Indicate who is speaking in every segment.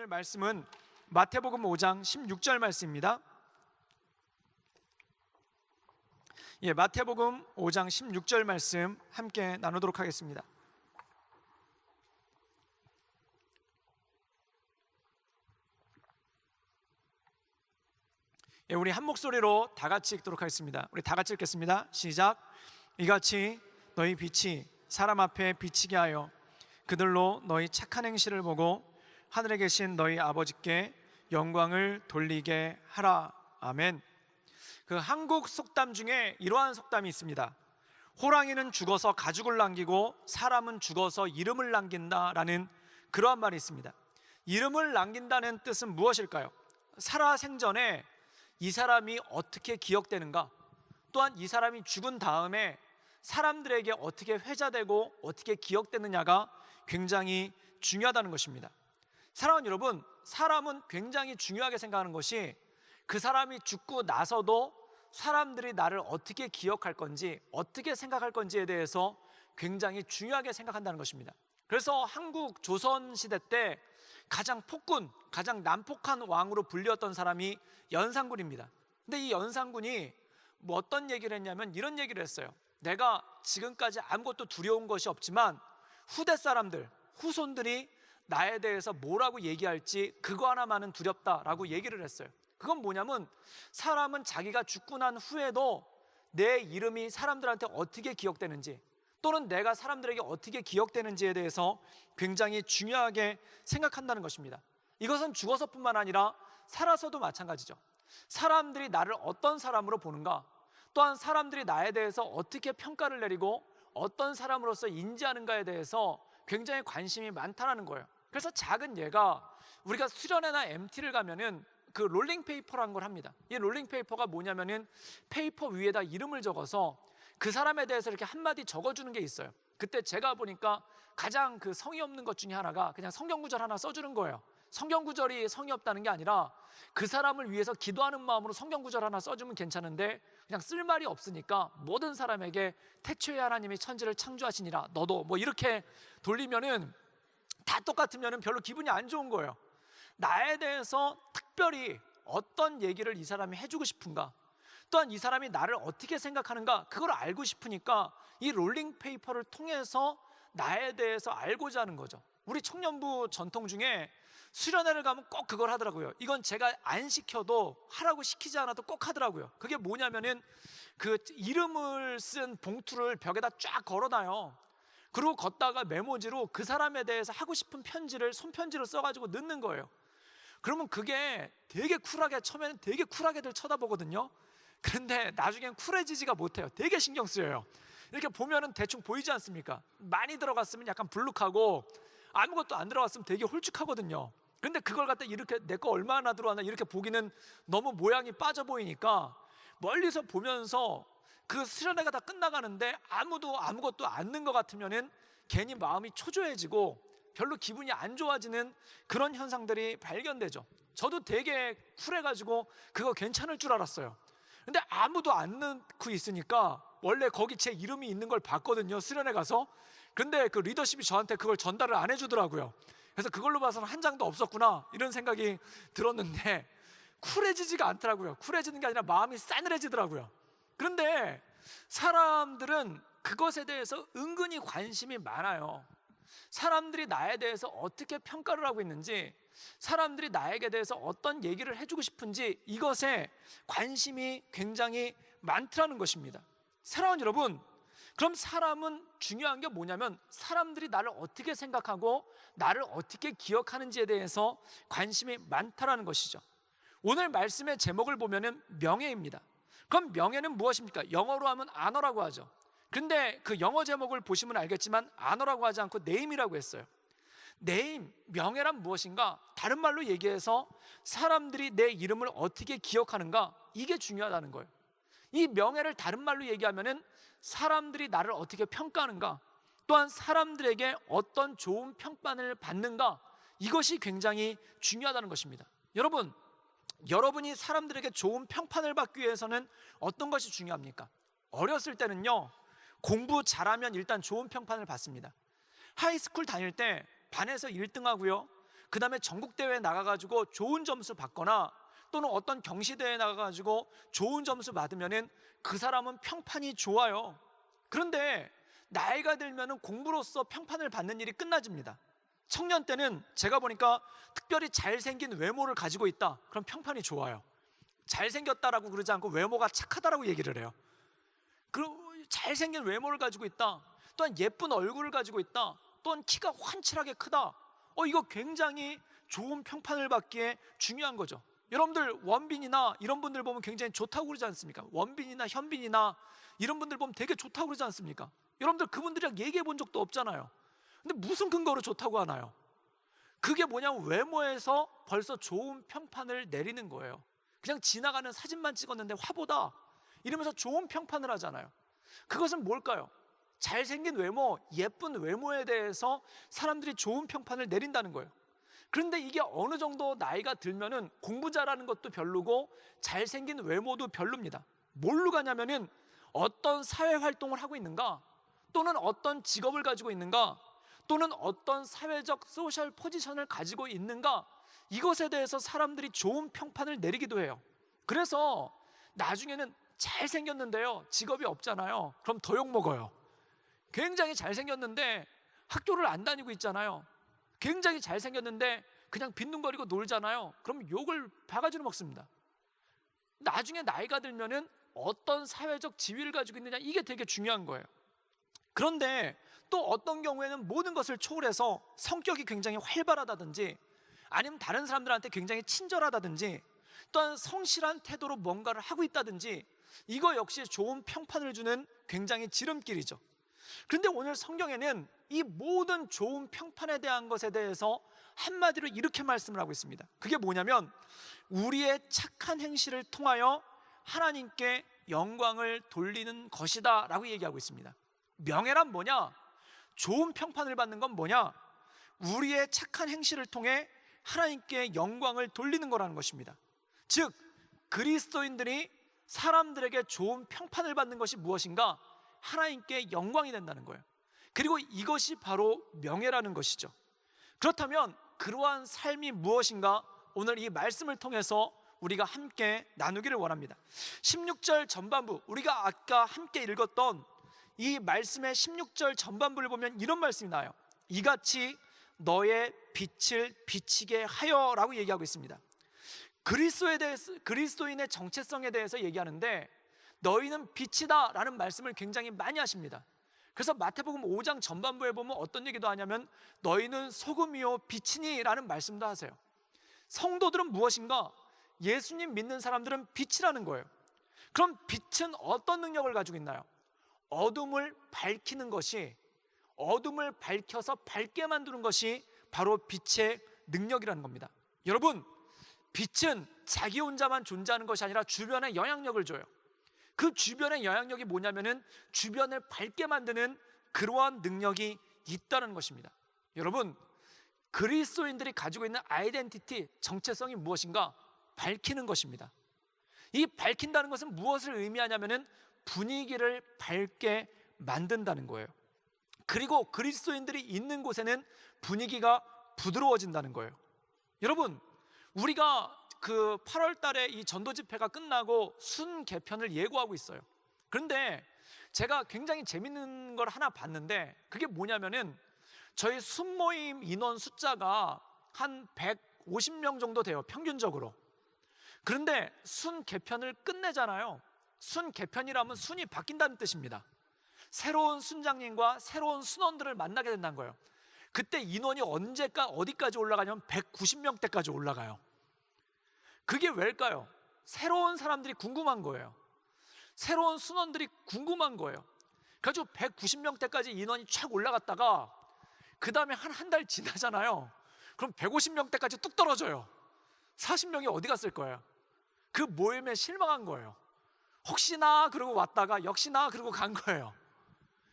Speaker 1: 오늘 말씀은 마태복음 5장 16절 말씀입니다. 마태복음 5장 16절 말씀 함께 나누도록 하겠습니다. 우리 한 목소리로 다 같이 읽도록 하겠습니다. 우리 다 같이 읽겠습니다. 시작. 이같이 너희 빛이 사람 앞에 비치게 하여 그들로 너희 착한 행실을 보고 하늘에 계신 너희 아버지께 영광을 돌리게 하라. 아멘. 그 한국 속담 중에 이러한 속담이 있습니다. 호랑이는 죽어서 가죽을 남기고 사람은 죽어서 이름을 남긴다라는 그러한 말이 있습니다. 이름을 남긴다는 뜻은 무엇일까요? 살아생전에 이 사람이 어떻게 기억되는가, 또한 이 사람이 죽은 다음에 사람들에게 어떻게 회자되고 어떻게 기억되느냐가 굉장히 중요하다는 것입니다. 사랑하는 여러분, 사람은 굉장히 중요하게 생각하는 것이 그 사람이 죽고 나서도 사람들이 나를 어떻게 기억할 건지, 어떻게 생각할 건지에 대해서 굉장히 중요하게 생각한다는 것입니다. 그래서 한국 조선시대 때 가장 폭군, 가장 난폭한 왕으로 불리웠던 사람이 연산군입니다. 근데 이 연산군이 어떤 얘기를 했냐면 이런 얘기를 했어요. 내가 지금까지 아무것도 두려운 것이 없지만 후대 사람들, 후손들이 나에 대해서 뭐라고 얘기할지 그거 하나만은 두렵다라고 얘기를 했어요. 그건 뭐냐면 사람은 자기가 죽고 난 후에도 내 이름이 사람들한테 어떻게 기억되는지, 또는 내가 사람들에게 어떻게 기억되는지에 대해서 굉장히 중요하게 생각한다는 것입니다. 이것은 죽어서뿐만 아니라 살아서도 마찬가지죠. 사람들이 나를 어떤 사람으로 보는가, 또한 사람들이 나에 대해서 어떻게 평가를 내리고 어떤 사람으로서 인지하는가에 대해서 굉장히 관심이 많다는 거예요. 그래서 작은 예가, 우리가 수련회나 MT를 가면은 그 롤링페이퍼라는 걸 합니다. 이 롤링페이퍼가 뭐냐면은 페이퍼 위에다 이름을 적어서 그 사람에 대해서 이렇게 한마디 적어주는 게 있어요. 그때 제가 보니까 가장 그 성의 없는 것 중에 하나가 그냥 성경구절 하나 써주는 거예요. 성경구절이 성의 없다는 게 아니라 그 사람을 위해서 기도하는 마음으로 성경구절 하나 써주면 괜찮은데 그냥 쓸 말이 없으니까 모든 사람에게 태초에 하나님이 천지를 창조하시니라 너도 뭐 이렇게 돌리면은 다 똑같으면은 별로 기분이 안 좋은 거예요. 나에 대해서 특별히 어떤 얘기를 이 사람이 해주고 싶은가, 또한 이 사람이 나를 어떻게 생각하는가, 그걸 알고 싶으니까 이 롤링페이퍼를 통해서 나에 대해서 알고자 하는 거죠. 우리 청년부 전통 중에 수련회를 가면 꼭 그걸 하더라고요. 이건 제가 안 시켜도, 하라고 시키지 않아도 꼭 하더라고요. 그게 뭐냐면은 그 이름을 쓴 봉투를 벽에다 쫙 걸어놔요. 그리고 걷다가 메모지로 그 사람에 대해서 하고 싶은 편지를 손편지로 써가지고 넣는 거예요. 그러면 그게 되게 쿨하게, 처음에는 되게 쿨하게들 쳐다보거든요. 그런데 나중엔 쿨해지지가 못해요. 되게 신경 쓰여요. 이렇게 보면은 대충 보이지 않습니까? 많이 들어갔으면 약간 불룩하고 아무것도 안 들어갔으면 되게 홀쭉하거든요. 근데 그걸 갖다 이렇게 내 거 얼마나 들어왔나 이렇게 보기는 너무 모양이 빠져 보이니까 멀리서 보면서 그 수련회가 다 끝나가는데 아무도 아무것도 안 넣은 것 같으면은 괜히 마음이 초조해지고 별로 기분이 안 좋아지는 그런 현상들이 발견되죠. 저도 되게 쿨해가지고 그거 괜찮을 줄 알았어요. 근데 아무도 안 넣고 있으니까 원래 거기 제 이름이 있는 걸 봤거든요, 수련회 가서. 근데 그 리더십이 저한테 그걸 전달을 안 해주더라고요. 그래서 그걸로 봐서는 한 장도 없었구나 이런 생각이 들었는데 쿨해지지가 않더라고요. 쿨해지는 게 아니라 마음이 싸늘해지더라고요. 그런데 사람들은 그것에 대해서 은근히 관심이 많아요. 사람들이 나에 대해서 어떻게 평가를 하고 있는지, 사람들이 나에게 대해서 어떤 얘기를 해주고 싶은지, 이것에 관심이 굉장히 많더라는 것입니다. 사랑하는 여러분, 그럼 사람은 중요한 게 뭐냐면 사람들이 나를 어떻게 생각하고 나를 어떻게 기억하는지에 대해서 관심이 많다라는 것이죠. 오늘 말씀의 제목을 보면은 명예입니다. 그럼 명예는 무엇입니까? 영어로 하면 honor라고 하죠. 근데 그 영어 제목을 보시면 알겠지만 honor라고 하지 않고 name이라고 했어요. name, 명예란 무엇인가? 다른 말로 얘기해서 사람들이 내 이름을 어떻게 기억하는가, 이게 중요하다는 거예요. 이 명예를 다른 말로 얘기하면은 사람들이 나를 어떻게 평가하는가, 또한 사람들에게 어떤 좋은 평판을 받는가, 이것이 굉장히 중요하다는 것입니다. 여러분이 사람들에게 좋은 평판을 받기 위해서는 어떤 것이 중요합니까? 어렸을 때는요, 공부 잘하면 일단 좋은 평판을 받습니다. 하이스쿨 다닐 때 반에서 1등 하고요, 그 다음에 전국대회에 나가가지고 좋은 점수 받거나 또는 어떤 경시대회에 나가가지고 좋은 점수 받으면은 그 사람은 평판이 좋아요. 그런데 나이가 들면은 공부로서 평판을 받는 일이 끝나집니다. 청년 때는 제가 보니까 특별히 잘생긴 외모를 가지고 있다, 그럼 평판이 좋아요. 잘생겼다라고 그러지 않고 외모가 착하다라고 얘기를 해요. 그리고 잘생긴 외모를 가지고 있다, 또한 예쁜 얼굴을 가지고 있다, 또한 키가 환칠하게 크다, 이거 굉장히 좋은 평판을 받기에 중요한 거죠. 여러분들 원빈이나 이런 분들 보면 굉장히 좋다고 그러지 않습니까? 원빈이나 현빈이나 이런 분들 보면 되게 좋다고 그러지 않습니까? 여러분들 그분들이랑 얘기해 본 적도 없잖아요. 근데 무슨 근거로 좋다고 하나요? 그게 뭐냐면 외모에서 벌써 좋은 평판을 내리는 거예요. 그냥 지나가는 사진만 찍었는데 화보다 이러면서 좋은 평판을 하잖아요. 그것은 뭘까요? 잘생긴 외모, 예쁜 외모에 대해서 사람들이 좋은 평판을 내린다는 거예요. 그런데 이게 어느 정도 나이가 들면은 공부 잘하는 것도 별로고 잘생긴 외모도 별로입니다. 뭘로 가냐면은 어떤 사회 활동을 하고 있는가, 또는 어떤 직업을 가지고 있는가, 또는 어떤 사회적 소셜 포지션을 가지고 있는가, 이것에 대해서 사람들이 좋은 평판을 내리기도 해요. 그래서 나중에는 잘생겼는데요 직업이 없잖아요. 그럼 더 욕먹어요. 굉장히 잘생겼는데 학교를 안 다니고 있잖아요. 굉장히 잘생겼는데 그냥 빈둥거리고 놀잖아요. 그럼 욕을 바가지로 먹습니다. 나중에 나이가 들면은 어떤 사회적 지위를 가지고 있느냐, 이게 되게 중요한 거예요. 그런데 또 어떤 경우에는 모든 것을 초월해서 성격이 굉장히 활발하다든지, 아니면 다른 사람들한테 굉장히 친절하다든지, 또한 성실한 태도로 뭔가를 하고 있다든지, 이거 역시 좋은 평판을 주는 굉장히 지름길이죠. 그런데 오늘 성경에는 이 모든 좋은 평판에 대한 것에 대해서 한마디로 이렇게 말씀을 하고 있습니다. 그게 뭐냐면 우리의 착한 행실을 통하여 하나님께 영광을 돌리는 것이다 라고 얘기하고 있습니다. 명예란 뭐냐? 좋은 평판을 받는 건 뭐냐? 우리의 착한 행실을 통해 하나님께 영광을 돌리는 거라는 것입니다. 즉 그리스도인들이 사람들에게 좋은 평판을 받는 것이 무엇인가? 하나님께 영광이 된다는 거예요. 그리고 이것이 바로 명예라는 것이죠. 그렇다면 그러한 삶이 무엇인가? 오늘 이 말씀을 통해서 우리가 함께 나누기를 원합니다. 16절 전반부, 우리가 아까 함께 읽었던 이 말씀의 16절 전반부를 보면 이런 말씀이 나와요. 이같이 너의 빛을 비치게 하여 라고 얘기하고 있습니다. 그리스도인의 정체성에 대해서 얘기하는데 너희는 빛이다 라는 말씀을 굉장히 많이 하십니다. 그래서 마태복음 5장 전반부에 보면 어떤 얘기도 하냐면 너희는 소금이요 빛이니 라는 말씀도 하세요. 성도들은 무엇인가? 예수님 믿는 사람들은 빛이라는 거예요. 그럼 빛은 어떤 능력을 가지고 있나요? 어둠을 밝히는 것이, 어둠을 밝혀서 밝게 만드는 것이 바로 빛의 능력이라는 겁니다. 여러분, 빛은 자기 혼자만 존재하는 것이 아니라 주변에 영향력을 줘요. 그 주변의 영향력이 뭐냐면은 주변을 밝게 만드는 그러한 능력이 있다는 것입니다. 여러분, 그리스도인들이 가지고 있는 아이덴티티, 정체성이 무엇인가? 밝히는 것입니다. 이 밝힌다는 것은 무엇을 의미하냐면은 분위기를 밝게 만든다는 거예요. 그리고 그리스도인들이 있는 곳에는 분위기가 부드러워진다는 거예요. 여러분, 우리가 그 8월 달에 이 전도 집회가 끝나고 순 개편을 예고하고 있어요. 그런데 제가 굉장히 재밌는 걸 하나 봤는데 그게 뭐냐면은 저희 순모임 인원 숫자가 한 150명 정도 돼요, 평균적으로. 그런데 순 개편을 끝내잖아요. 순 개편이라면 순이 바뀐다는 뜻입니다. 새로운 순장님과 새로운 순원들을 만나게 된다는 거예요. 그때 인원이 어디까지 올라가냐면 190명대까지 올라가요. 그게 왜일까요? 새로운 사람들이 궁금한 거예요. 새로운 순원들이 궁금한 거예요. 그래가지고 190명대까지 인원이 쫙 올라갔다가 그 다음에 한 달 지나잖아요. 그럼 150명대까지 뚝 떨어져요. 40명이 어디 갔을 거예요? 그 모임에 실망한 거예요. 혹시나 그러고 왔다가 역시나 그러고 간 거예요.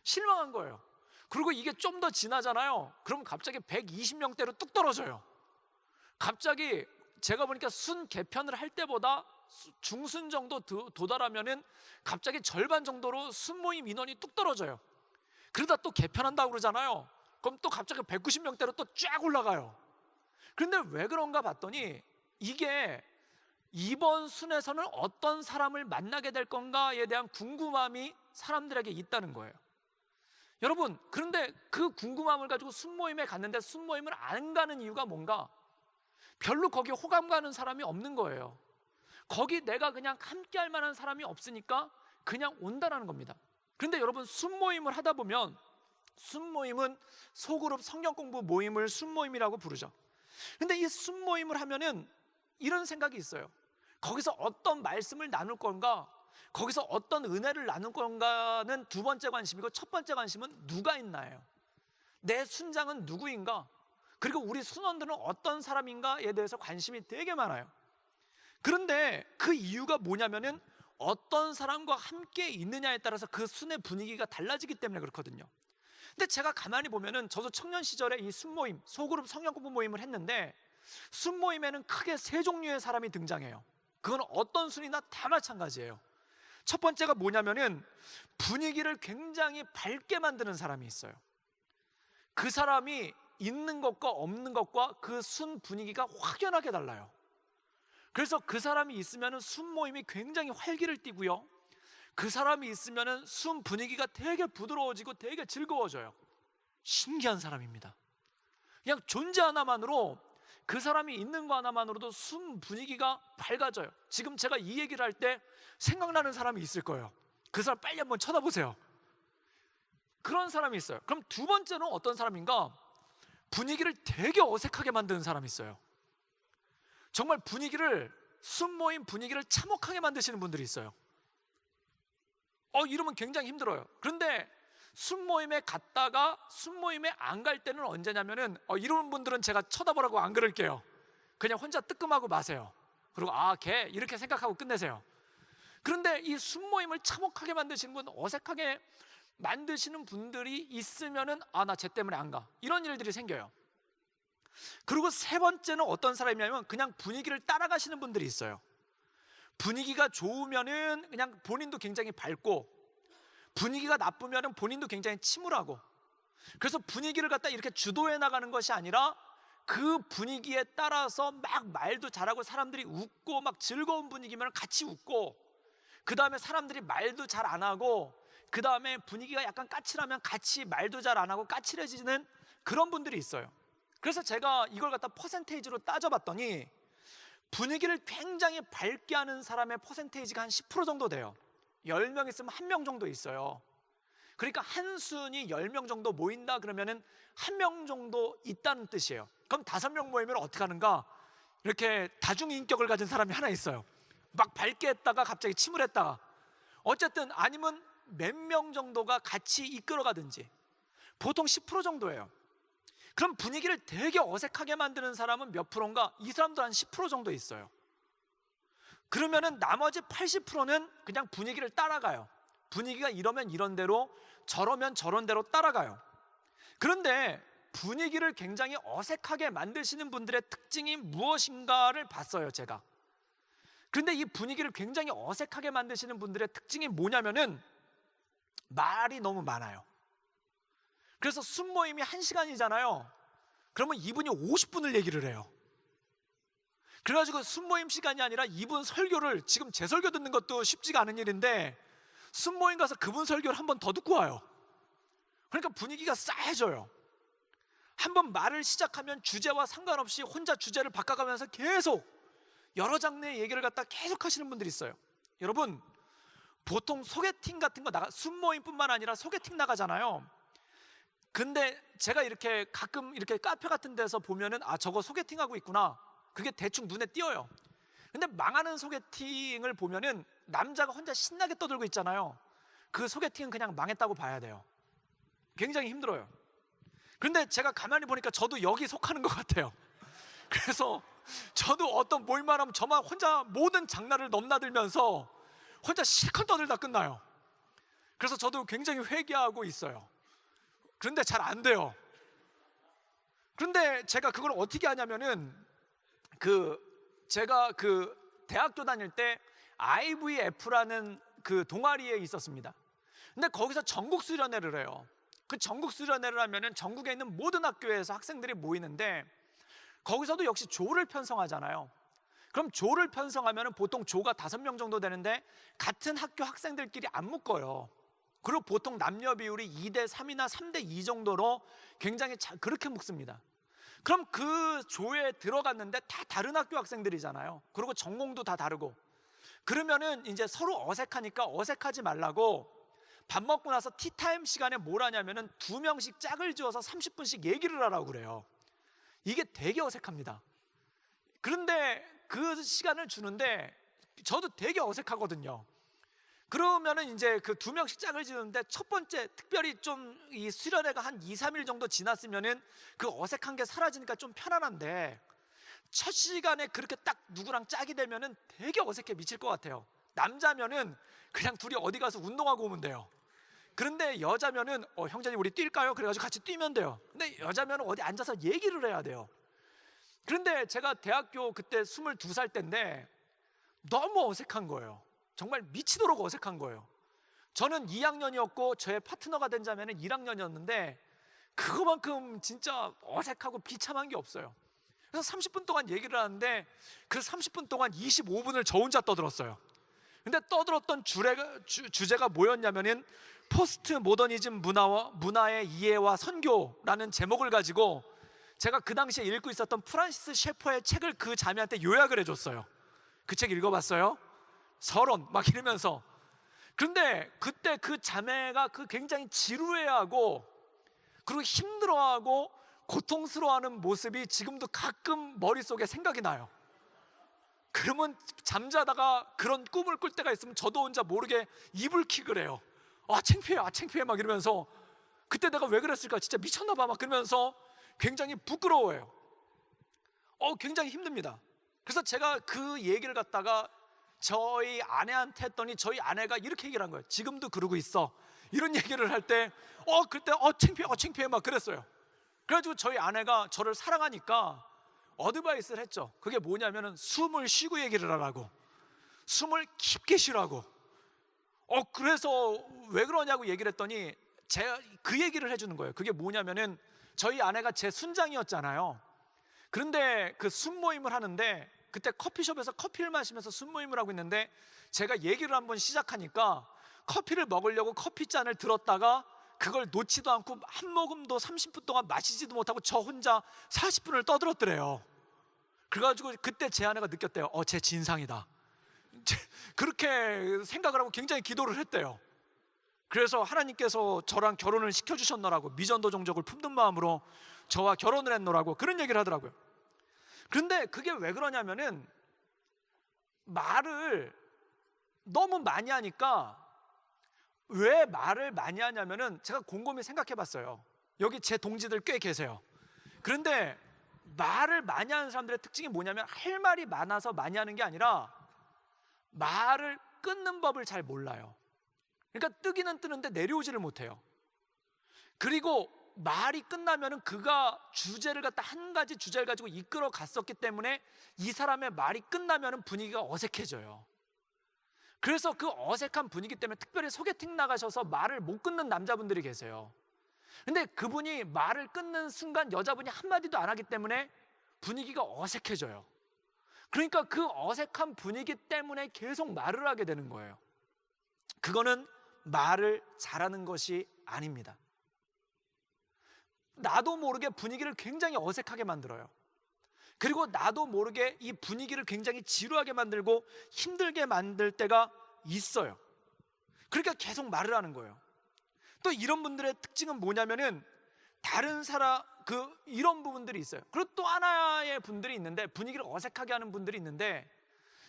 Speaker 1: 실망한 거예요. 그리고 이게 좀 더 지나잖아요. 그럼 갑자기 120명대로 뚝 떨어져요. 갑자기 제가 보니까 순 개편을 할 때보다 중순 정도 도달하면은 갑자기 절반 정도로 순모임 인원이 뚝 떨어져요. 그러다 또 개편한다고 그러잖아요. 그럼 또 갑자기 190명대로 또 쫙 올라가요. 그런데 왜 그런가 봤더니 이게 이번 순에서는 어떤 사람을 만나게 될 건가에 대한 궁금함이 사람들에게 있다는 거예요. 여러분, 그런데 그 궁금함을 가지고 순모임에 갔는데 순모임을 안 가는 이유가 뭔가? 별로 거기 호감 가는 사람이 없는 거예요. 거기 내가 그냥 함께 할 만한 사람이 없으니까 그냥 온다라는 겁니다. 그런데 여러분, 순모임을 하다 보면, 순모임은 소그룹 성경 공부 모임을 순모임이라고 부르죠. 근데 이 순모임을 하면은 이런 생각이 있어요. 거기서 어떤 말씀을 나눌 건가, 거기서 어떤 은혜를 나눌 건가는 두 번째 관심이고, 첫 번째 관심은 누가 있나예요. 내 순장은 누구인가, 그리고 우리 순원들은 어떤 사람인가에 대해서 관심이 되게 많아요. 그런데 그 이유가 뭐냐면은 어떤 사람과 함께 있느냐에 따라서 그 순의 분위기가 달라지기 때문에 그렇거든요. 근데 제가 가만히 보면은, 저도 청년 시절에 이 순모임, 소그룹 성경 공부 모임을 했는데, 순모임에는 크게 세 종류의 사람이 등장해요. 그건 어떤 순이나 다 마찬가지예요. 첫 번째가 뭐냐면은 분위기를 굉장히 밝게 만드는 사람이 있어요. 그 사람이 있는 것과 없는 것과 그 순 분위기가 확연하게 달라요. 그래서 그 사람이 있으면은 순 모임이 굉장히 활기를 띠고요, 그 사람이 있으면은 순 분위기가 되게 부드러워지고 되게 즐거워져요. 신기한 사람입니다. 그냥 존재 하나만으로, 그 사람이 있는 거 하나만으로도 순 분위기가 밝아져요. 지금 제가 이 얘기를 할 때 생각나는 사람이 있을 거예요. 그 사람 빨리 한번 쳐다보세요. 그런 사람이 있어요. 그럼 두 번째는 어떤 사람인가? 분위기를 되게 어색하게 만드는 사람이 있어요. 정말 분위기를, 순모임 분위기를 참혹하게 만드시는 분들이 있어요. 이러면 굉장히 힘들어요. 그런데 순모임에 갔다가 순모임에 안 갈 때는 언제냐면은, 이런 분들은 제가 쳐다보라고 안 그럴게요. 그냥 혼자 뜨끔하고 마세요. 그리고 걔 이렇게 생각하고 끝내세요. 그런데 이 순모임을 참혹하게 만드시는 분, 어색하게 만드시는 분들이 있으면은 나 쟤 때문에 안 가, 이런 일들이 생겨요. 그리고 세 번째는 어떤 사람이냐면, 그냥 분위기를 따라가시는 분들이 있어요. 분위기가 좋으면은 그냥 본인도 굉장히 밝고, 분위기가 나쁘면은 본인도 굉장히 침울하고, 그래서 분위기를 갖다 이렇게 주도해 나가는 것이 아니라 그 분위기에 따라서 막 말도 잘하고, 사람들이 웃고 막 즐거운 분위기면 같이 웃고, 그 다음에 사람들이 말도 잘 안 하고, 그 다음에 분위기가 약간 까칠하면 같이 말도 잘 안 하고 까칠해지는 그런 분들이 있어요. 그래서 제가 이걸 갖다 퍼센테이지로 따져봤더니, 분위기를 굉장히 밝게 하는 사람의 퍼센테이지가 한 10% 정도 돼요. 10명 있으면 1명 정도 있어요. 그러니까 한 순이 10명 정도 모인다 그러면은 1명 정도 있다는 뜻이에요. 그럼 5명 모이면 어떻게 하는가? 이렇게 다중인격을 가진 사람이 하나 있어요. 막 밝게 했다가 갑자기 침울했다가, 어쨌든 아니면 몇 명 정도가 같이 이끌어가든지, 보통 10% 정도예요. 그럼 분위기를 되게 어색하게 만드는 사람은 몇 프로인가? 이 사람도 한 10% 정도 있어요. 그러면은 나머지 80%는 그냥 분위기를 따라가요. 분위기가 이러면 이런 대로, 저러면 저런 대로 따라가요. 그런데 분위기를 굉장히 어색하게 만드시는 분들의 특징이 무엇인가를 봤어요, 제가. 그런데 이 분위기를 굉장히 어색하게 만드시는 분들의 특징이 뭐냐면은 말이 너무 많아요. 그래서 순모임이 1시간이잖아요. 그러면 이분이 50분을 얘기를 해요. 그래가지고 순모임 시간이 아니라 이분 설교를, 지금 제 설교 듣는 것도 쉽지가 않은 일인데 순모임 가서 그분 설교를 한 번 더 듣고 와요. 그러니까 분위기가 싸해져요. 한번 말을 시작하면 주제와 상관없이 혼자 주제를 바꿔가면서 계속 여러 장르의 얘기를 갖다 계속 하시는 분들이 있어요. 여러분, 보통 소개팅 같은 거 순모임뿐만 아니라 소개팅 나가잖아요. 근데 제가 이렇게 가끔 이렇게 카페 같은 데서 보면은 저거 소개팅하고 있구나, 그게 대충 눈에 띄어요. 근데 망하는 소개팅을 보면은 남자가 혼자 신나게 떠들고 있잖아요. 그 소개팅은 그냥 망했다고 봐야 돼요. 굉장히 힘들어요. 그런데 제가 가만히 보니까 저도 여기 속하는 것 같아요. 그래서 저도 어떤 모임만 하면 저만 혼자 모든 장난을 넘나들면서 혼자 실컷 떠들다 끝나요. 그래서 저도 굉장히 회개하고 있어요. 그런데 잘 안 돼요. 그런데 제가 그걸 어떻게 하냐면은, 제가 대학교 다닐 때 IVF라는 그 동아리에 있었습니다. 근데 거기서 전국 수련회를 해요. 그 전국 수련회를 하면은 전국에 있는 모든 학교에서 학생들이 모이는데, 거기서도 역시 조를 편성하잖아요. 그럼 조를 편성하면 보통 조가 5명 정도 되는데 같은 학교 학생들끼리 안 묶어요. 그리고 보통 남녀 비율이 2대 3이나 3대 2 정도로 굉장히 그렇게 묶습니다. 그럼 그 조에 들어갔는데 다 다른 학교 학생들이잖아요. 그리고 전공도 다 다르고. 그러면은 이제 서로 어색하니까 어색하지 말라고 밥 먹고 나서 티타임 시간에 뭘 하냐면은 2명씩 짝을 지어서 30분씩 얘기를 하라고 그래요. 이게 되게 어색합니다. 그런데 그 시간을 주는데 저도 되게 어색하거든요. 그러면은 이제 그 2명씩 짝을 지는데 첫 번째 특별히 좀 이 수련회가 한 2, 3일 정도 지났으면은 그 어색한 게 사라지니까 좀 편안한데 첫 시간에 그렇게 딱 누구랑 짝이 되면은 되게 어색해 미칠 것 같아요. 남자면은 그냥 둘이 어디 가서 운동하고 오면 돼요. 그런데 여자면은 형제님 우리 뛸까요? 그래가지고 같이 뛰면 돼요. 근데 여자면은 어디 앉아서 얘기를 해야 돼요. 그런데 제가 대학교 그때 22살 때인데 너무 어색한 거예요. 정말 미치도록 어색한 거예요. 저는 2학년이었고 저의 파트너가 된 자매는 1학년이었는데 그거만큼 진짜 어색하고 비참한 게 없어요. 그래서 30분 동안 얘기를 하는데 그 30분 동안 25분을 저 혼자 떠들었어요. 근데 떠들었던 주제가 뭐였냐면은 포스트 모더니즘 문화의 이해와 선교라는 제목을 가지고 제가 그 당시에 읽고 있었던 프란시스 셰퍼의 책을 그 자매한테 요약을 해줬어요. 그 책 읽어봤어요? 서론 막 이러면서. 그런데 그때 그 자매가 그 굉장히 지루해하고 그리고 힘들어하고 고통스러워하는 모습이 지금도 가끔 머릿속에 생각이 나요. 그러면 잠자다가 그런 꿈을 꿀 때가 있으면 저도 혼자 모르게 이불킥을 해요. 창피해 막 이러면서 그때 내가 왜 그랬을까 진짜 미쳤나 봐 막 그러면서 굉장히 부끄러워해요. 굉장히 힘듭니다. 그래서 제가 그 얘기를 갖다가 저희 아내한테 했더니 저희 아내가 이렇게 얘기를 한 거예요. 지금도 그러고 있어. 이런 얘기를 할 때 그때 창피해 막 그랬어요. 그래가지고 저희 아내가 저를 사랑하니까 어드바이스를 했죠. 그게 뭐냐면은 숨을 쉬고 얘기를 하라고, 숨을 깊게 쉬라고. 그래서 왜 그러냐고 얘기를 했더니 제가 그 얘기를 해주는 거예요. 그게 뭐냐면은 저희 아내가 제 순장이었잖아요. 그런데 그 순모임을 하는데 그때 커피숍에서 커피를 마시면서 순모임을 하고 있는데 제가 얘기를 한번 시작하니까 커피를 먹으려고 커피잔을 들었다가 그걸 놓지도 않고 한 모금도 30분 동안 마시지도 못하고 저 혼자 40분을 떠들었더래요. 그래가지고 그때 제 아내가 느꼈대요. 제 진상이다. 그렇게 생각을 하고 굉장히 기도를 했대요. 그래서 하나님께서 저랑 결혼을 시켜주셨노라고, 미전도 종족을 품는 마음으로 저와 결혼을 했노라고 그런 얘기를 하더라고요. 그런데 그게 왜 그러냐면은 말을 너무 많이 하니까, 왜 말을 많이 하냐면은 제가 곰곰이 생각해 봤어요. 여기 제 동지들 꽤 계세요. 그런데 말을 많이 하는 사람들의 특징이 뭐냐면 할 말이 많아서 많이 하는 게 아니라 말을 끊는 법을 잘 몰라요. 그러니까 뜨기는 뜨는데 내려오지를 못해요. 그리고 말이 끝나면은 그가 주제를 갖다 한 가지 주제를 가지고 이끌어 갔었기 때문에 이 사람의 말이 끝나면은 분위기가 어색해져요. 그래서 그 어색한 분위기 때문에 특별히 소개팅 나가셔서 말을 못 끊는 남자분들이 계세요. 근데 그분이 말을 끊는 순간 여자분이 한마디도 안 하기 때문에 분위기가 어색해져요. 그러니까 그 어색한 분위기 때문에 계속 말을 하게 되는 거예요. 그거는 말을 잘하는 것이 아닙니다. 나도 모르게 분위기를 굉장히 어색하게 만들어요. 그리고 나도 모르게 이 분위기를 굉장히 지루하게 만들고 힘들게 만들 때가 있어요. 그러니까 계속 말을 하는 거예요. 또 이런 분들의 특징은 뭐냐면은 다른 사람 이런 부분들이 있어요. 그리고 또 하나의 분들이 있는데, 분위기를 어색하게 하는 분들이 있는데,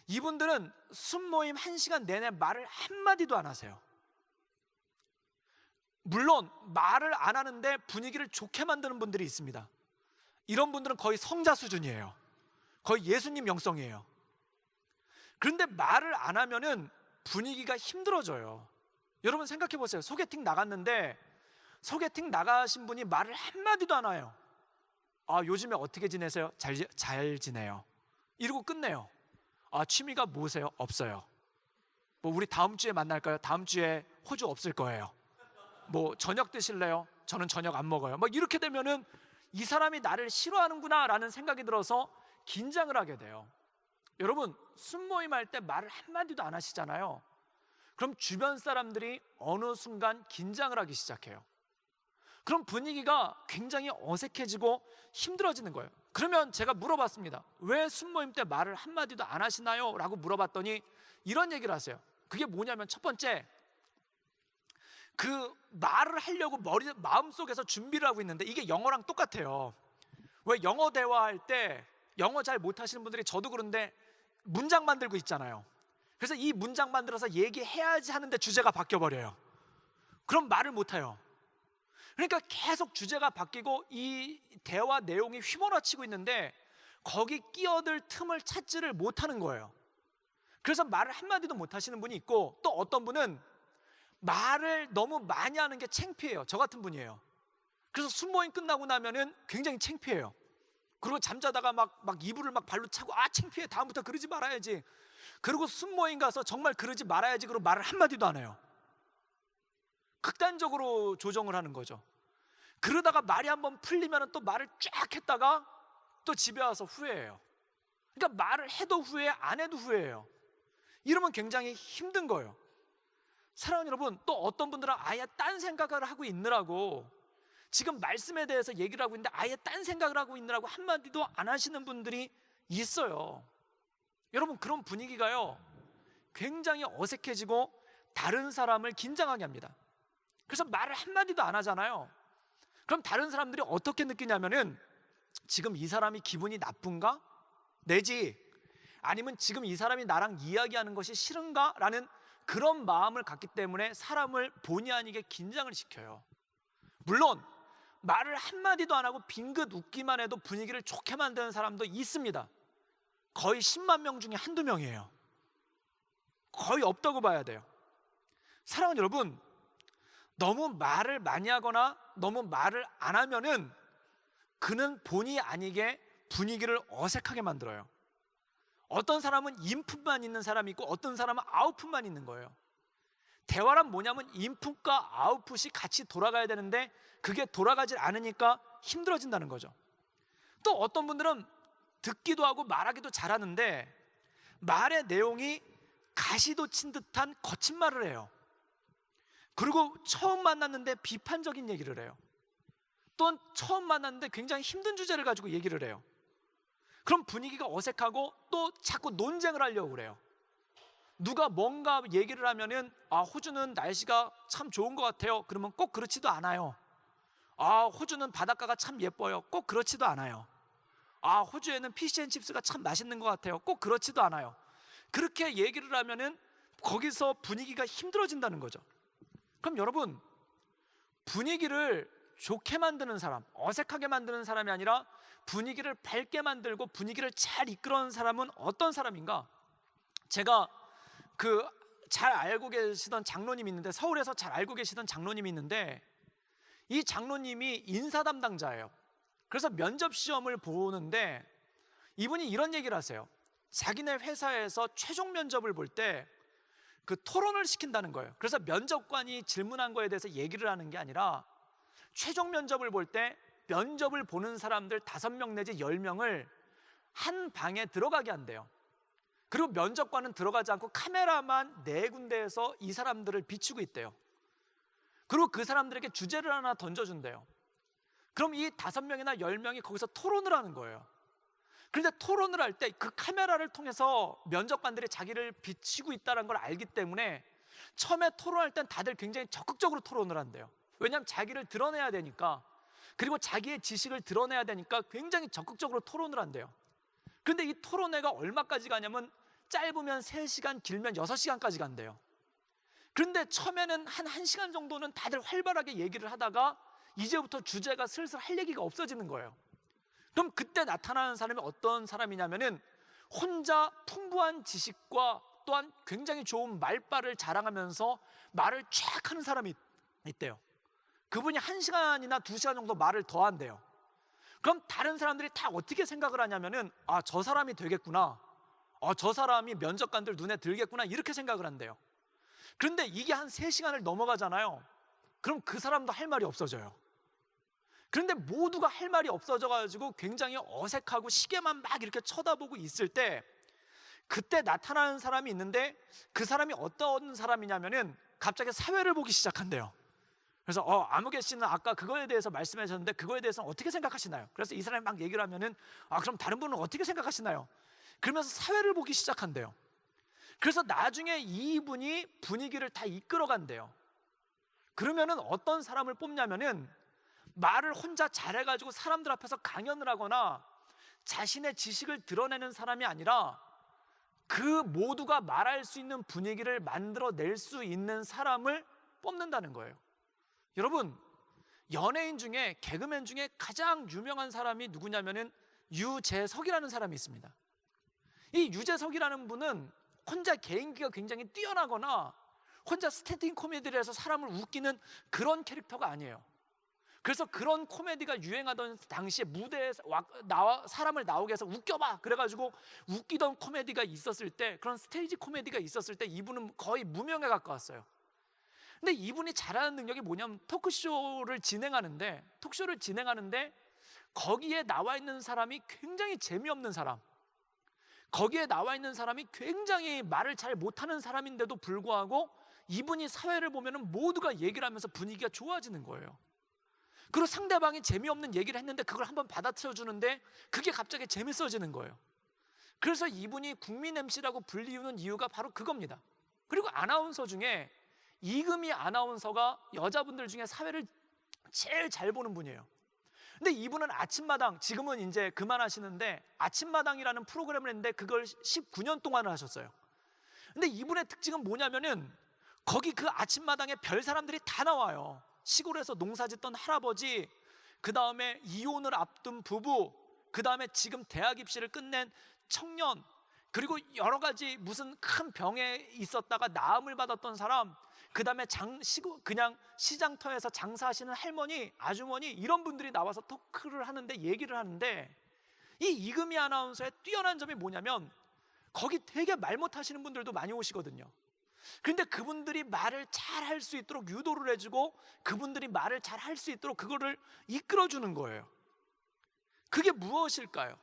Speaker 1: 이분들은 순모임 1시간 내내 말을 한마디도 안 하세요. 물론 말을 안 하는데 분위기를 좋게 만드는 분들이 있습니다. 이런 분들은 거의 성자 수준이에요. 거의 예수님 영성이에요. 그런데 말을 안 하면은 분위기가 힘들어져요. 여러분 생각해 보세요. 소개팅 나갔는데 소개팅 나가신 분이 말을 한마디도 안 해요. 요즘에 어떻게 지내세요? 잘 지내요. 이러고 끝내요. 취미가 뭐세요? 없어요. 우리 다음 주에 만날까요? 다음 주에 호주 없을 거예요. 저녁 드실래요? 저는 저녁 안 먹어요. 이렇게 되면은 이 사람이 나를 싫어하는구나 라는 생각이 들어서 긴장을 하게 돼요. 여러분, 순모임 할 때 말을 한마디도 안 하시잖아요. 그럼 주변 사람들이 어느 순간 긴장을 하기 시작해요. 그럼 분위기가 굉장히 어색해지고 힘들어지는 거예요. 그러면 제가 물어봤습니다. 왜 순모임 때 말을 한마디도 안 하시나요? 라고 물어봤더니 이런 얘기를 하세요. 그게 뭐냐면, 첫 번째, 그 말을 하려고 마음속에서 준비를 하고 있는데, 이게 영어랑 똑같아요. 왜 영어 대화할 때, 영어 잘 못하시는 분들이, 저도 그런데 문장 만들고 있잖아요. 그래서 이 문장 만들어서 얘기해야지 하는데 주제가 바뀌어버려요. 그럼 말을 못해요. 그러니까 계속 주제가 바뀌고 이 대화 내용이 휘몰아치고 있는데 거기 끼어들 틈을 찾지를 못하는 거예요. 그래서 말을 한마디도 못하시는 분이 있고, 또 어떤 분은 말을 너무 많이 하는 게 창피해요. 저 같은 분이에요. 그래서 순모임 끝나고 나면은 굉장히 창피해요. 그리고 잠자다가 막 이불을 막 발로 차고, 아 창피해, 다음부터 그러지 말아야지. 그리고 순모임 가서 정말 그러지 말아야지, 그리고 말을 한마디도 안 해요. 극단적으로 조정을 하는 거죠. 그러다가 말이 한번 풀리면 또 말을 쫙 했다가 또 집에 와서 후회해요. 그러니까 말을 해도 후회, 안 해도 후회해요. 이러면 굉장히 힘든 거예요. 사랑하는 여러분, 또 어떤 분들은 아예 딴 생각을 하고 있느라고, 지금 말씀에 대해서 얘기를 하고 있는데 아예 딴 생각을 하고 있느라고 한마디도 안 하시는 분들이 있어요. 여러분, 그런 분위기가요 굉장히 어색해지고 다른 사람을 긴장하게 합니다. 그래서 말을 한마디도 안 하잖아요. 그럼 다른 사람들이 어떻게 느끼냐면은, 지금 이 사람이 기분이 나쁜가? 내지 아니면 지금 이 사람이 나랑 이야기하는 것이 싫은가? 라는 그런 마음을 갖기 때문에 사람을 본의 아니게 긴장을 시켜요. 물론 말을 한마디도 안 하고 빙긋 웃기만 해도 분위기를 좋게 만드는 사람도 있습니다. 거의 10만 명 중에 한두 명이에요. 거의 없다고 봐야 돼요. 사랑하는 여러분, 너무 말을 많이 하거나 너무 말을 안 하면은 그는 본의 아니게 분위기를 어색하게 만들어요. 어떤 사람은 인풋만 있는 사람이 있고 어떤 사람은 아웃풋만 있는 거예요. 대화란 뭐냐면 인풋과 아웃풋이 같이 돌아가야 되는데 그게 돌아가질 않으니까 힘들어진다는 거죠. 또 어떤 분들은 듣기도 하고 말하기도 잘하는데 말의 내용이 가시도 친 듯한 거친 말을 해요. 그리고 처음 만났는데 비판적인 얘기를 해요. 또 처음 만났는데 굉장히 힘든 주제를 가지고 얘기를 해요. 그럼 분위기가 어색하고 또 자꾸 논쟁을 하려고 그래요. 누가 뭔가 얘기를 하면은, 아 호주는 날씨가 참 좋은 것 같아요. 그러면 꼭 그렇지도 않아요. 아 호주는 바닷가가 참 예뻐요. 꼭 그렇지도 않아요. 아 호주에는 피시앤칩스가 참 맛있는 것 같아요. 꼭 그렇지도 않아요. 그렇게 얘기를 하면은 거기서 분위기가 힘들어진다는 거죠. 그럼 여러분, 분위기를 좋게 만드는 사람, 어색하게 만드는 사람이 아니라 분위기를 밝게 만들고 분위기를 잘 이끌어내는 사람은 어떤 사람인가? 제가 잘 알고 계시던 장로님이 있는데, 서울에서 잘 알고 계시던 장로님이 있는데, 이 장로님이 인사 담당자예요. 그래서 면접 시험을 보는데 이분이 이런 얘기를 하세요. 자기네 회사에서 최종 면접을 볼 때 그 토론을 시킨다는 거예요. 그래서 면접관이 질문한 거에 대해서 얘기를 하는 게 아니라, 최종 면접을 볼 때 면접을 보는 사람들 5명 내지 10명을 한 방에 들어가게 한대요. 그리고 면접관은 들어가지 않고 카메라만 4군데에서 이 사람들을 비추고 있대요. 그리고 그 사람들에게 주제를 하나 던져준대요. 그럼 이 5명이나 10명이 거기서 토론을 하는 거예요. 그런데 토론을 할 때 그 카메라를 통해서 면접관들이 자기를 비치고 있다는 걸 알기 때문에 처음에 토론할 땐 다들 굉장히 적극적으로 토론을 한대요. 왜냐하면 자기를 드러내야 되니까, 그리고 자기의 지식을 드러내야 되니까 굉장히 적극적으로 토론을 한대요. 그런데 이 토론회가 얼마까지 가냐면 짧으면 3시간, 길면 6시간까지 간대요. 그런데 처음에는 한 1시간 정도는 다들 활발하게 얘기를 하다가 이제부터 주제가 슬슬 할 얘기가 없어지는 거예요. 그럼 그때 나타나는 사람이 어떤 사람이냐면은 혼자 풍부한 지식과 또한 굉장히 좋은 말발을 자랑하면서 말을 쫙 하는 사람이 있대요. 그분이 1시간이나 2시간 정도 말을 더 한대요. 그럼 다른 사람들이 다 어떻게 생각을 하냐면은, 아, 저 사람이 되겠구나, 저 사람이 면접관들 눈에 들겠구나, 이렇게 생각을 한대요. 그런데 이게 한 3시간을 넘어가잖아요. 그럼 그 사람도 할 말이 없어져요. 그런데 모두가 할 말이 없어져 가지고 굉장히 어색하고 시계만 막 이렇게 쳐다보고 있을 때, 그때 나타나는 사람이 있는데, 그 사람이 어떤 사람이냐면은 갑자기 사회를 보기 시작한대요. 그래서 아무개 씨는 아까 그거에 대해서 말씀하셨는데 그거에 대해서는 어떻게 생각하시나요? 그래서 이 사람이 막 얘기를 하면은 그럼 다른 분은 어떻게 생각하시나요? 그러면서 사회를 보기 시작한대요. 그래서 나중에 이분이 분위기를 다 이끌어간대요. 그러면은 어떤 사람을 뽑냐면은 말을 혼자 잘해가지고 사람들 앞에서 강연을 하거나 자신의 지식을 드러내는 사람이 아니라 그 모두가 말할 수 있는 분위기를 만들어낼 수 있는 사람을 뽑는다는 거예요. 여러분, 연예인 중에, 개그맨 중에 가장 유명한 사람이 누구냐면은 유재석이라는 사람이 있습니다. 이 유재석이라는 분은 혼자 개인기가 굉장히 뛰어나거나 혼자 스탠딩 코미디를 해서 사람을 웃기는 그런 캐릭터가 아니에요. 그래서 그런 코미디가 유행하던 당시에 무대에 사람을 나오게 해서 웃겨봐 그래가지고 웃기던 코미디가 있었을 때, 그런 스테이지 코미디가 있었을 때 이분은 거의 무명에 가까웠어요. 근데 이분이 잘하는 능력이 뭐냐면 토크쇼를 진행하는데 거기에 나와 있는 사람이 굉장히 재미없는 사람, 거기에 나와 있는 사람이 굉장히 말을 잘 못하는 사람인데도 불구하고 이분이 사회를 보면은 모두가 얘기를 하면서 분위기가 좋아지는 거예요. 그리고 상대방이 재미없는 얘기를 했는데 그걸 한번 받아쳐 주는데 그게 갑자기 재밌어지는 거예요. 그래서 이분이 국민 MC라고 불리우는 이유가 바로 그겁니다. 그리고 아나운서 중에 이금희 아나운서가 여자분들 중에 사회를 제일 잘 보는 분이에요. 근데 이분은 아침마당, 지금은 이제 그만하시는데 아침마당이라는 프로그램을 했는데 그걸 19년 동안 하셨어요. 근데 이분의 특징은 뭐냐면은 거기 그 아침마당에 별 사람들이 다 나와요. 시골에서 농사 짓던 할아버지, 그 다음에 이혼을 앞둔 부부, 그 다음에 지금 대학 입시를 끝낸 청년, 그리고 여러 가지 무슨 큰 병에 있었다가 나음을 받았던 사람, 그 다음에 그냥 시장터에서 장사하시는 할머니, 아주머니, 이런 분들이 나와서 토크를 하는데, 얘기를 하는데, 이 이금희 아나운서의 뛰어난 점이 뭐냐면 거기 되게 말 못하시는 분들도 많이 오시거든요. 그런데 그분들이 말을 잘 할 수 있도록 유도를 해주고 그분들이 말을 잘 할 수 있도록 그거를 이끌어주는 거예요. 그게 무엇일까요?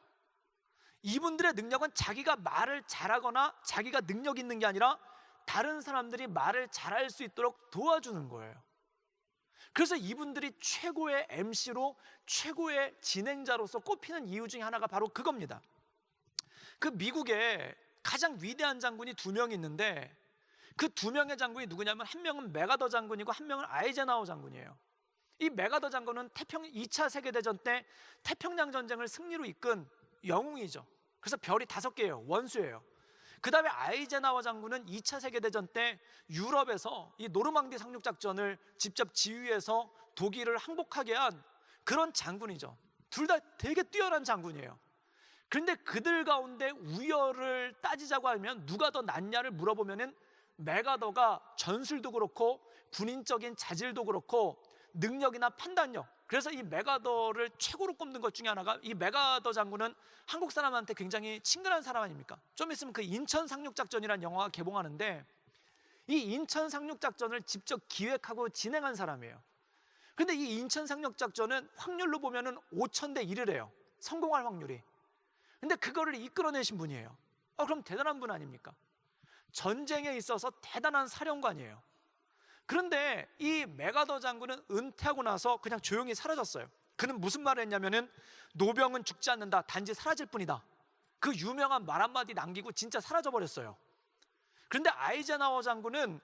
Speaker 1: 이분들의 능력은 자기가 말을 잘하거나 자기가 능력 있는 게 아니라 다른 사람들이 말을 잘할 수 있도록 도와주는 거예요. 그래서 이분들이 최고의 MC로, 최고의 진행자로서 꼽히는 이유 중에 하나가 바로 그겁니다. 그 미국에 가장 위대한 장군이 2명이 있는데 그 2명의 장군이 누구냐면 한 명은 메가더 장군이고 한 명은 아이젠하워 장군이에요. 이 메가더 장군은 2차 세계대전 때 태평양 전쟁을 승리로 이끈 영웅이죠. 그래서 별이 5개예요. 원수예요. 그 다음에 아이젠하워 장군은 2차 세계대전 때 유럽에서 이 노르망디 상륙작전을 직접 지휘해서 독일을 항복하게 한 그런 장군이죠. 둘 다 되게 뛰어난 장군이에요. 그런데 그들 가운데 우열을 따지자고 하면 누가 더 낫냐를 물어보면은 메가더가 전술도 그렇고 군인적인 자질도 그렇고 능력이나 판단력, 그래서 이 메가더를 최고로 꼽는 것 중에 하나가, 이 메가더 장군은 한국 사람한테 굉장히 친근한 사람 아닙니까? 좀 있으면 그 인천 상륙작전이라는 영화가 개봉하는데 이 인천 상륙작전을 직접 기획하고 진행한 사람이에요. 근데 이 인천 상륙작전은 확률로 보면은 5,000대 1이래요. 성공할 확률이. 근데 그거를 이끌어내신 분이에요. 그럼 대단한 분 아닙니까? 전쟁에 있어서 대단한 사령관이에요. 그런데 이 메가더 장군은 은퇴하고 나서 그냥 조용히 사라졌어요. 그는 무슨 말을 했냐면은 노병은 죽지 않는다, 단지 사라질 뿐이다. 그 유명한 말 한마디 남기고 진짜 사라져버렸어요. 그런데 아이젠하워 장군은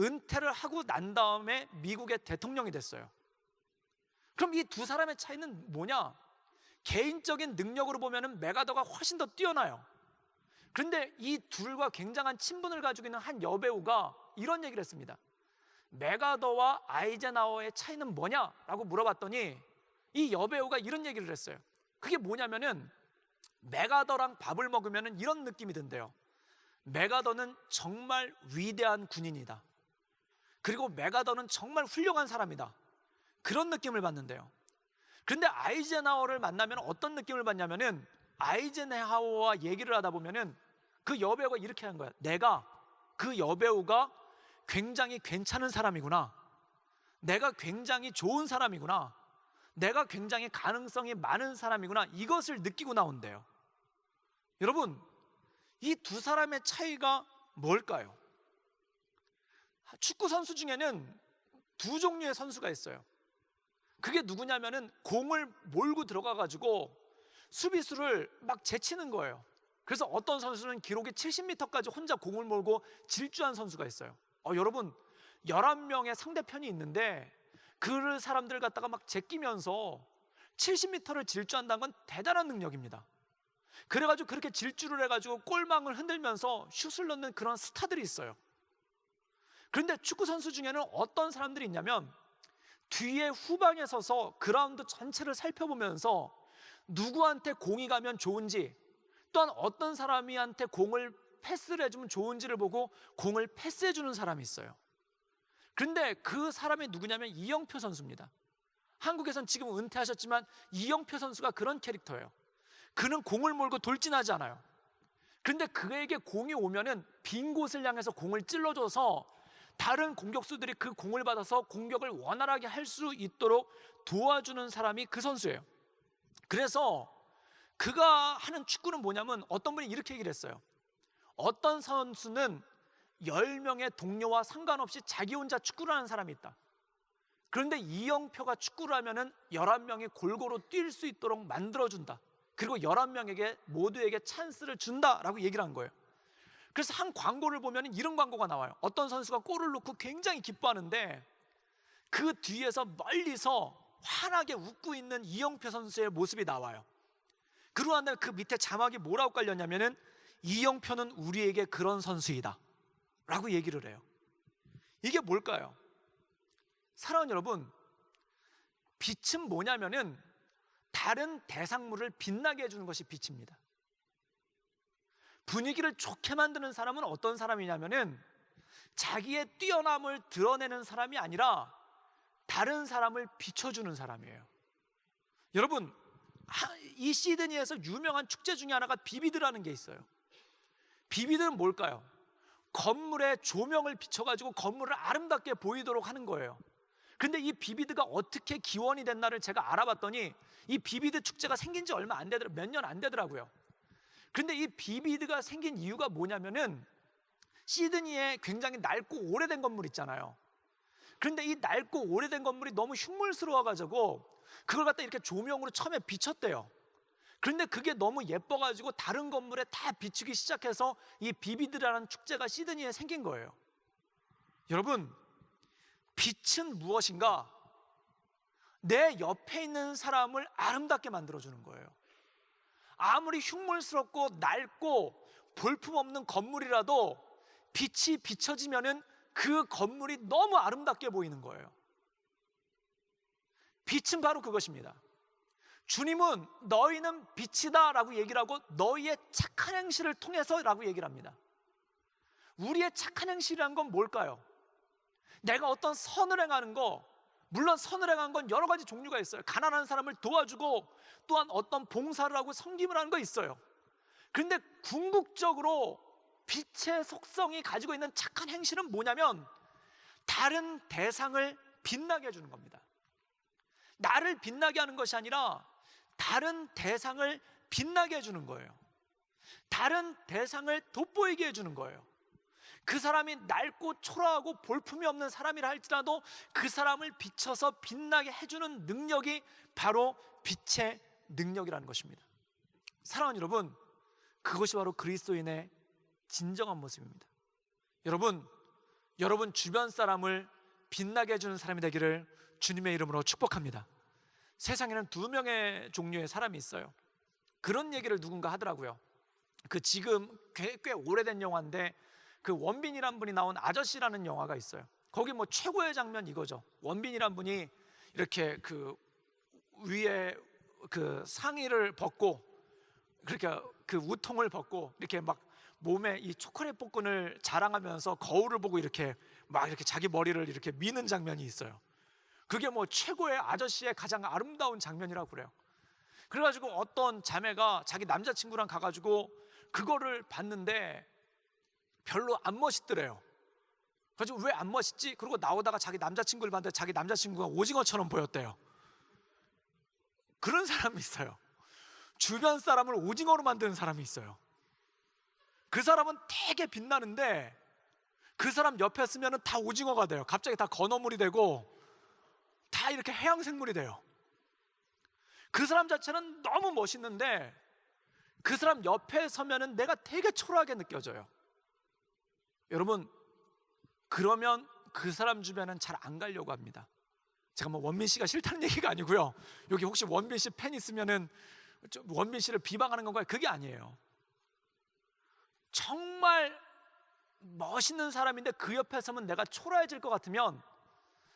Speaker 1: 은퇴를 하고 난 다음에 미국의 대통령이 됐어요. 그럼 이 두 사람의 차이는 뭐냐? 개인적인 능력으로 보면은 메가더가 훨씬 더 뛰어나요. 그런데 이 둘과 굉장한 친분을 가지고 있는 한 여배우가 이런 얘기를 했습니다. 메가더와 아이젠하워의 차이는 뭐냐라고 물어봤더니 이 여배우가 이런 얘기를 했어요. 그게 뭐냐면은 메가더랑 밥을 먹으면 이런 느낌이 든대요. 메가더는 정말 위대한 군인이다. 그리고 메가더는 정말 훌륭한 사람이다. 그런 느낌을 받는데요. 그런데 아이젠하워를 만나면 어떤 느낌을 받냐면은 아이젠하워와 얘기를 하다 보면은 그 여배우가 이렇게 하는 거야. 내가 그 여배우가 굉장히 괜찮은 사람이구나. 내가 굉장히 좋은 사람이구나. 내가 굉장히 가능성이 많은 사람이구나, 이것을 느끼고 나온대요. 여러분, 이 두 사람의 차이가 뭘까요? 축구 선수 중에는 두 종류의 선수가 있어요. 그게 누구냐면은 공을 몰고 들어가가지고 수비수를 막 제치는 거예요. 그래서 어떤 선수는 기록이 70m까지 혼자 공을 몰고 질주한 선수가 있어요. 여러분, 11명의 상대편이 있는데 그 사람들 갖다가 막 제끼면서 70m를 질주한다는 건 대단한 능력입니다. 그래가지고 그렇게 질주를 해가지고 골망을 흔들면서 슛을 넣는 그런 스타들이 있어요. 그런데 축구 선수 중에는 어떤 사람들이 있냐면 뒤에 후방에 서서 그라운드 전체를 살펴보면서 누구한테 공이 가면 좋은지, 또한 어떤 사람한테 공을 패스를 해주면 좋은지를 보고 공을 패스해주는 사람이 있어요. 그런데 그 사람이 누구냐면 이영표 선수입니다. 한국에선 지금 은퇴하셨지만 이영표 선수가 그런 캐릭터예요. 그는 공을 몰고 돌진하지 않아요. 그런데 그에게 공이 오면은 빈 곳을 향해서 공을 찔러줘서 다른 공격수들이 그 공을 받아서 공격을 원활하게 할 수 있도록 도와주는 사람이 그 선수예요. 그래서 그가 하는 축구는 뭐냐면, 어떤 분이 이렇게 얘기를 했어요. 어떤 선수는 10명의 동료와 상관없이 자기 혼자 축구를 하는 사람이 있다. 그런데 이영표가 축구를 하면은 11명이 골고루 뛸 수 있도록 만들어준다. 그리고 11명에게 모두에게 찬스를 준다라고 얘기를 한 거예요. 그래서 한 광고를 보면 이런 광고가 나와요. 어떤 선수가 골을 넣고 굉장히 기뻐하는데 그 뒤에서 멀리서 환하게 웃고 있는 이영표 선수의 모습이 나와요. 그러고 난 다음에 그 밑에 자막이 뭐라고 깔렸냐면은 이영표는 우리에게 그런 선수이다 라고 얘기를 해요. 이게 뭘까요? 사랑하는 여러분, 빛은 뭐냐면은 다른 대상물을 빛나게 해주는 것이 빛입니다. 분위기를 좋게 만드는 사람은 어떤 사람이냐면은 자기의 뛰어남을 드러내는 사람이 아니라 다른 사람을 비춰주는 사람이에요. 여러분, 이 시드니에서 유명한 축제 중에 하나가 비비드라는 게 있어요. 비비드는 뭘까요? 건물에 조명을 비춰가지고 건물을 아름답게 보이도록 하는 거예요. 근데 이 비비드가 어떻게 기원이 됐나를 제가 알아봤더니 이 비비드 축제가 생긴 지 얼마 안 되더라고요. 몇 년 안 되더라고요. 근데 이 비비드가 생긴 이유가 뭐냐면은 시드니에 굉장히 낡고 오래된 건물 있잖아요. 그런데 이 낡고 오래된 건물이 너무 흉물스러워가지고 그걸 갖다 이렇게 조명으로 처음에 비췄대요. 그런데 그게 너무 예뻐가지고 다른 건물에 다 비추기 시작해서 이 비비드라는 축제가 시드니에 생긴 거예요. 여러분, 빛은 무엇인가? 내 옆에 있는 사람을 아름답게 만들어주는 거예요. 아무리 흉물스럽고 낡고 볼품없는 건물이라도 빛이 비춰지면은 그 건물이 너무 아름답게 보이는 거예요. 빛은 바로 그것입니다. 주님은 너희는 빛이다 라고 얘기를 하고 너희의 착한 행실을 통해서 라고 얘기를 합니다. 우리의 착한 행실이란 건 뭘까요? 내가 어떤 선을 행하는 거, 물론 선을 행한 건 여러 가지 종류가 있어요. 가난한 사람을 도와주고 또한 어떤 봉사를 하고 섬김을 하는 거 있어요. 그런데 궁극적으로 빛의 속성이 가지고 있는 착한 행실은 뭐냐면 다른 대상을 빛나게 해주는 겁니다. 나를 빛나게 하는 것이 아니라 다른 대상을 빛나게 해주는 거예요. 다른 대상을 돋보이게 해주는 거예요. 그 사람이 낡고 초라하고 볼품이 없는 사람이라 할지라도 그 사람을 비춰서 빛나게 해주는 능력이 바로 빛의 능력이라는 것입니다. 사랑하는 여러분, 그것이 바로 그리스도인의 진정한 모습입니다. 여러분 주변 사람을 빛나게 해주는 사람이 되기를 주님의 이름으로 축복합니다. 세상에는 2명의 종류의 사람이 있어요. 그런 얘기를 누군가 하더라고요. 지금 꽤 오래된 영화인데 원빈이란 분이 나온 아저씨라는 영화가 있어요. 거기 최고의 장면 이거죠. 원빈이란 분이 이렇게 위에 상의를 벗고 그렇게 우통을 벗고 이렇게 막 몸에 이 초콜릿 복근을 자랑하면서 거울을 보고 이렇게 자기 머리를 이렇게 미는 장면이 있어요. 그게 최고의 아저씨의 가장 아름다운 장면이라고 그래요. 그래가지고 어떤 자매가 자기 남자친구랑 가가지고 그거를 봤는데 별로 안 멋있더래요. 그래서 왜 안 멋있지? 그러고 나오다가 자기 남자친구를 봤는데 자기 남자친구가 오징어처럼 보였대요. 그런 사람이 있어요. 주변 사람을 오징어로 만드는 사람이 있어요. 그 사람은 되게 빛나는데 그 사람 옆에 쓰면 다 오징어가 돼요. 갑자기 다 건어물이 되고 다 이렇게 해양생물이 돼요. 그 사람 자체는 너무 멋있는데 그 사람 옆에 서면은 내가 되게 초라하게 느껴져요. 여러분, 그러면 그 사람 주변은 잘 안 가려고 합니다. 제가 뭐 원빈 씨가 싫다는 얘기가 아니고요. 여기 혹시 원빈 씨 팬 있으면은 원빈 씨를 비방하는 건가요? 그게 아니에요. 정말 멋있는 사람인데 그 옆에 서면 내가 초라해질 것 같으면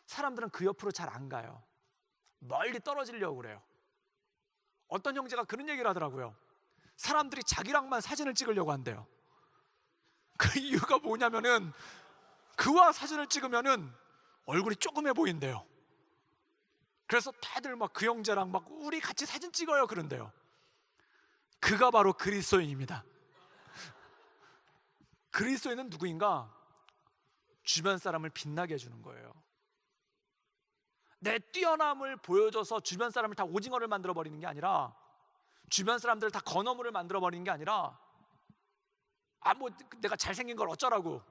Speaker 1: 사람들은 그 옆으로 잘 안 가요. 멀리 떨어지려고 그래요. 어떤 형제가 그런 얘기를 하더라고요. 사람들이 자기랑만 사진을 찍으려고 한대요. 그 이유가 뭐냐면은 그와 사진을 찍으면은 얼굴이 조그매 보인대요. 그래서 다들 막 그 형제랑 막 우리 같이 사진 찍어요 그런대요. 그가 바로 그리스도인입니다. 그리스도인은 누구인가? 주변 사람을 빛나게 해주는 거예요. 내 뛰어남을 보여줘서 주변 사람을 다 오징어를 만들어 버리는 게 아니라, 주변 사람들을 다 건어물을 만들어 버리는 게 아니라, 뭐 내가 잘생긴 걸 어쩌라고,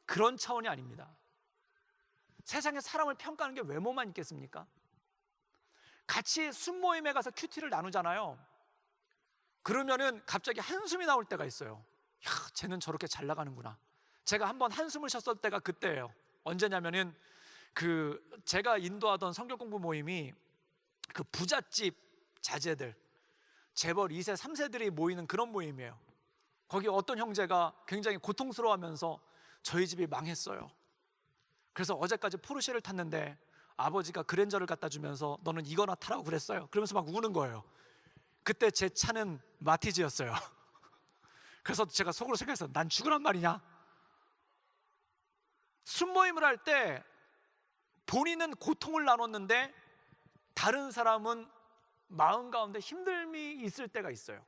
Speaker 1: 그런 차원이 아닙니다. 세상에 사람을 평가하는 게 외모만 있겠습니까? 같이 순모임에 가서 큐티를 나누잖아요. 그러면은 갑자기 한숨이 나올 때가 있어요. 야, 쟤는 저렇게 잘 나가는구나. 제가 한번 한숨을 쉬었을 때가 그때예요. 언제냐면은 제가 인도하던 성경 공부 모임이 그 부잣집 자제들, 재벌 2세 3세들이 모이는 그런 모임이에요. 거기 어떤 형제가 굉장히 고통스러워하면서 저희 집이 망했어요. 그래서 어제까지 포르쉐를 탔는데 아버지가 그랜저를 갖다 주면서 너는 이거나 타라고 그랬어요. 그러면서 막 우는 거예요. 그때 제 차는 마티즈였어요. 그래서 제가 속으로 생각했어요. 난 죽으란 말이냐? 순모임을 할 때 본인은 고통을 나눴는데 다른 사람은 마음 가운데 힘듦이 있을 때가 있어요.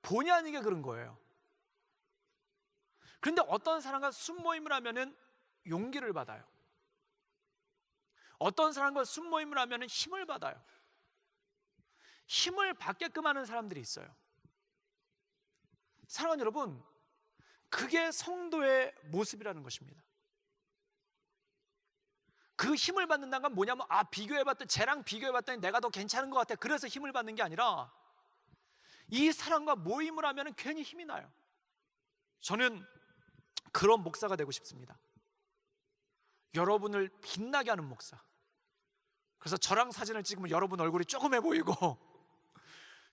Speaker 1: 본의 아니게 그런 거예요. 그런데 어떤 사람과 순모임을 하면은 용기를 받아요. 어떤 사람과 순모임을 하면은 힘을 받아요. 힘을 받게끔 하는 사람들이 있어요. 사랑하는 여러분, 그게 성도의 모습이라는 것입니다. 그 힘을 받는다는 건 뭐냐면, 비교해봤더니 쟤랑 비교해봤더니 내가 더 괜찮은 것 같아, 그래서 힘을 받는 게 아니라, 이 사람과 모임을 하면 괜히 힘이 나요. 저는 그런 목사가 되고 싶습니다. 여러분을 빛나게 하는 목사. 그래서 저랑 사진을 찍으면 여러분 얼굴이 조그매 보이고,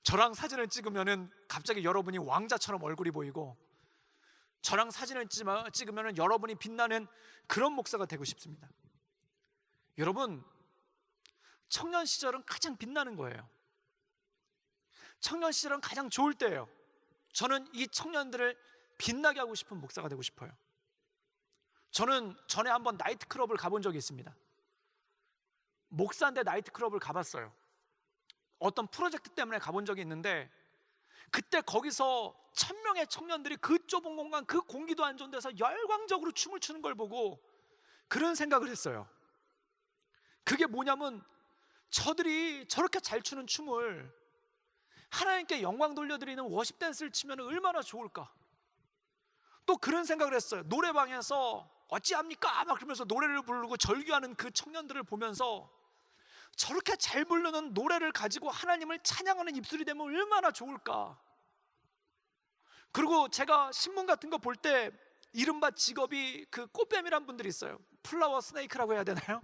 Speaker 1: 저랑 사진을 찍으면 갑자기 여러분이 왕자처럼 얼굴이 보이고, 저랑 사진을 찍으면 여러분이 빛나는 그런 목사가 되고 싶습니다. 여러분, 청년 시절은 가장 빛나는 거예요. 청년 시절은 가장 좋을 때예요. 저는 이 청년들을 빛나게 하고 싶은 목사가 되고 싶어요. 저는 전에 한번 나이트클럽을 가본 적이 있습니다. 목사인데 나이트클럽을 가봤어요. 어떤 프로젝트 때문에 가본 적이 있는데, 그때 거기서 1000명의 청년들이 그 좁은 공간, 그 공기도 안 좋은 데서 열광적으로 춤을 추는 걸 보고 그런 생각을 했어요. 그게 뭐냐면, 저들이 저렇게 잘 추는 춤을 하나님께 영광 돌려드리는 워십 댄스를 치면 얼마나 좋을까. 또 그런 생각을 했어요. 노래방에서 어찌합니까? 막 그러면서 노래를 부르고 절규하는 그 청년들을 보면서 저렇게 잘 부르는 노래를 가지고 하나님을 찬양하는 입술이 되면 얼마나 좋을까. 그리고 제가 신문 같은 거 볼 때 이른바 직업이 그 꽃뱀이란 분들이 있어요. 플라워 스네이크라고 해야 되나요?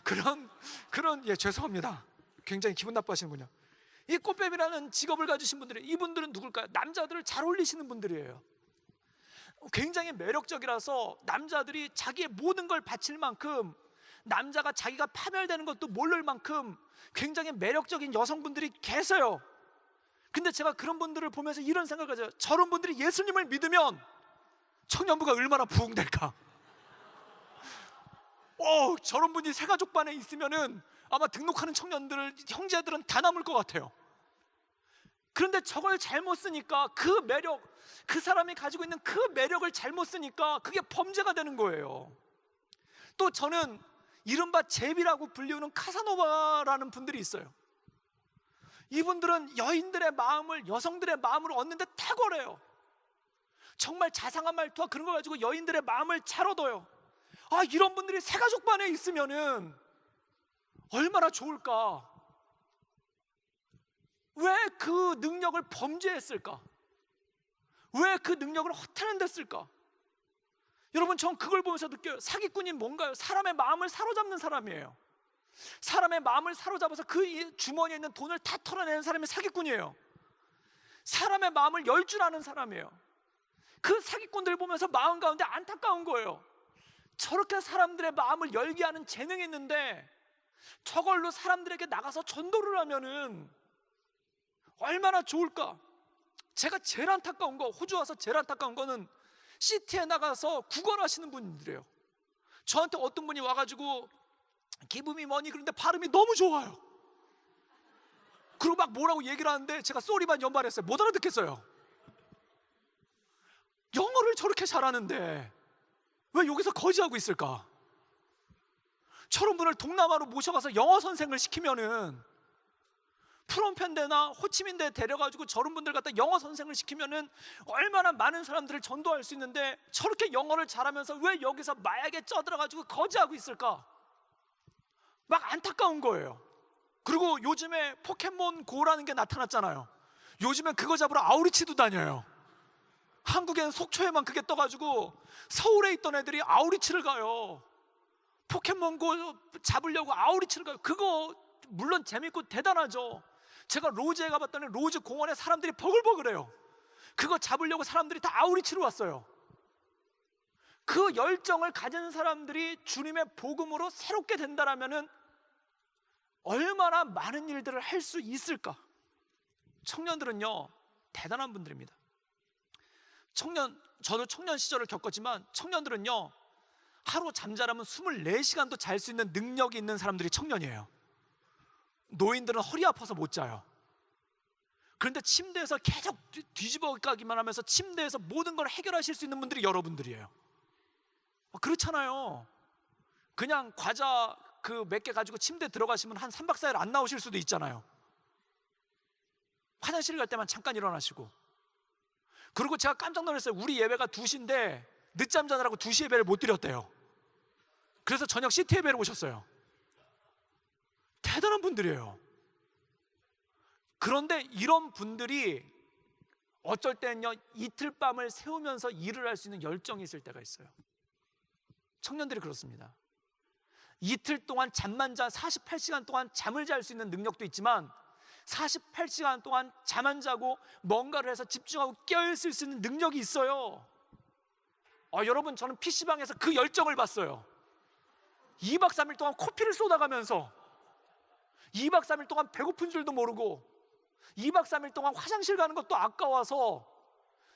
Speaker 1: 그런 죄송합니다. 굉장히 기분 나빠하시는군요. 이 꽃뱀이라는 직업을 가지신 분들이, 이분들은 누굴까요? 남자들을 잘 어울리시는 분들이에요. 굉장히 매력적이라서 남자들이 자기의 모든 걸 바칠 만큼, 남자가 자기가 파멸되는 것도 모를 만큼 굉장히 매력적인 여성분들이 계세요. 근데 제가 그런 분들을 보면서 이런 생각을 가져요. 저런 분들이 예수님을 믿으면 청년부가 얼마나 부흥될까. 저런 분이 새가족반에 있으면은 아마 등록하는 청년들, 형제들은 다 남을 것 같아요. 그런데 저걸 잘못 쓰니까, 그 매력, 그 사람이 가지고 있는 그 매력을 잘못 쓰니까 그게 범죄가 되는 거예요. 또 저는 이른바 제비라고 불리우는 카사노바라는 분들이 있어요. 이분들은 여인들의 마음을, 여성들의 마음을 얻는데 탁월해요. 정말 자상한 말투와 그런 거 가지고 여인들의 마음을 잘 얻어요. 이런 분들이 새가족반에 있으면은 얼마나 좋을까? 왜 그 능력을 범죄했을까? 왜 그 능력을 허탄한 데 쓸까? 여러분, 전 그걸 보면서 느껴요. 사기꾼이 뭔가요? 사람의 마음을 사로잡는 사람이에요. 사람의 마음을 사로잡아서 그 주머니에 있는 돈을 다 털어내는 사람이 사기꾼이에요. 사람의 마음을 열 줄 아는 사람이에요. 그 사기꾼들 보면서 마음 가운데 안타까운 거예요. 저렇게 사람들의 마음을 열게 하는 재능이 있는데 저걸로 사람들에게 나가서 전도를 하면은 얼마나 좋을까? 제가 제일 안타까운 거, 호주 와서 제일 안타까운 거는 시티에 나가서 구걸하시는 분들이에요. 저한테 어떤 분이 와가지고 기분이 뭐니 그런데 발음이 너무 좋아요. 그리고 막 뭐라고 얘기를 하는데 제가 쏘리만 연발했어요. 못 알아듣겠어요. 영어를 저렇게 잘하는데 왜 여기서 거지하고 있을까? 저런 분을 동남아로 모셔가서 영어 선생을 시키면은, 프롬펜대나 호치민대 데려가지고 저런 분들 갖다 영어 선생을 시키면은 얼마나 많은 사람들을 전도할 수 있는데, 저렇게 영어를 잘하면서 왜 여기서 마약에 쪄들어가지고 거지하고 있을까? 막 안타까운 거예요. 그리고 요즘에 포켓몬 고라는 게 나타났잖아요. 요즘엔 그거 잡으러 아우리치도 다녀요. 한국엔 속초에만 그게 떠가지고 서울에 있던 애들이 아우리치를 가요. 포켓몬고 잡으려고 아우리치를 가요. 그거 물론 재밌고 대단하죠. 제가 로즈에 가봤더니 로즈 공원에 사람들이 버글버글해요. 그거 잡으려고 사람들이 다 아우리치로 왔어요. 그 열정을 가진 사람들이 주님의 복음으로 새롭게 된다라면은 얼마나 많은 일들을 할 수 있을까? 청년들은요, 대단한 분들입니다. 저도 청년 시절을 겪었지만 청년들은요, 하루 잠자라면 24시간도 잘 수 있는 능력이 있는 사람들이 청년이에요. 노인들은 허리 아파서 못 자요. 그런데 침대에서 계속 뒤집어 가기만 하면서 침대에서 모든 걸 해결하실 수 있는 분들이 여러분들이에요. 그렇잖아요. 그냥 과자 그 몇 개 가지고 침대에 들어가시면 한 3박 4일 안 나오실 수도 있잖아요. 화장실 갈 때만 잠깐 일어나시고. 그리고 제가 깜짝 놀랐어요. 우리 예배가 2시인데 늦잠 자느라고 2시 예배를 못 드렸대요. 그래서 저녁 시티 예배를 오셨어요. 대단한 분들이에요. 그런데 이런 분들이 어쩔 때는요, 이틀 밤을 새우면서 일을 할 수 있는 열정이 있을 때가 있어요. 청년들이 그렇습니다. 이틀 동안 잠만 자 48시간 동안 잠을 잘 수 있는 능력도 있지만 48시간 동안 잠 안 자고 뭔가를 해서 집중하고 깨어있을 수 있는 능력이 있어요. 여러분, 저는 PC방에서 그 열정을 봤어요. 2박 3일 동안 커피를 쏟아가면서 2박 3일 동안 배고픈 줄도 모르고 2박 3일 동안 화장실 가는 것도 아까워서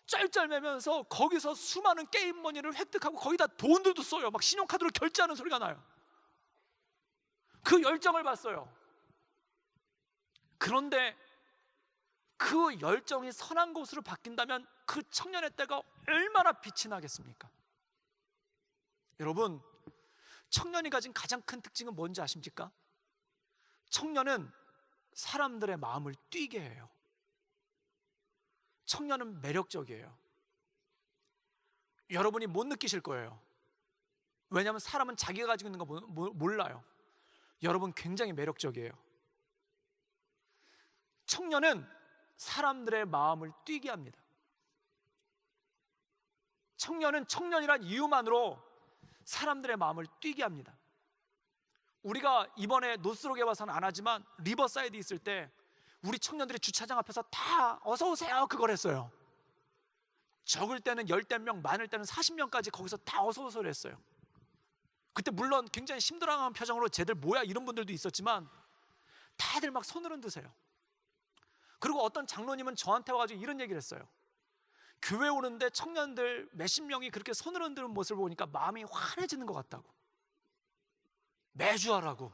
Speaker 1: 쩔쩔매면서 거기서 수많은 게임 머니를 획득하고 거기다 돈도 써요. 막 신용카드로 결제하는 소리가 나요. 그 열정을 봤어요. 그런데 그 열정이 선한 것으로 바뀐다면 그 청년의 때가 얼마나 빛이 나겠습니까? 여러분, 청년이 가진 가장 큰 특징은 뭔지 아십니까? 청년은 사람들의 마음을 뛰게 해요. 청년은 매력적이에요. 여러분이 못 느끼실 거예요. 왜냐하면 사람은 자기가 가지고 있는 거 몰라요. 여러분 굉장히 매력적이에요. 청년은 사람들의 마음을 뛰게 합니다. 청년은 청년이란 이유만으로 사람들의 마음을 뛰게 합니다. 우리가 이번에 노스록에 와서는 안 하지만 리버사이드 있을 때 우리 청년들이 주차장 앞에서 다 어서 오세요 그걸 했어요. 적을 때는 10대 명, 많을 때는 40명까지 거기서 다 어서 오세요 했어요. 그때 물론 굉장히 심드렁한 표정으로 쟤들 뭐야 이런 분들도 있었지만 다들 막 손을 흔드세요. 그리고 어떤 장로님은 저한테 와가지고 이런 얘기를 했어요. 교회 오는데 청년들 몇십 명이 그렇게 손을 흔드는 모습을 보니까 마음이 환해지는 것 같다고, 매주 하라고.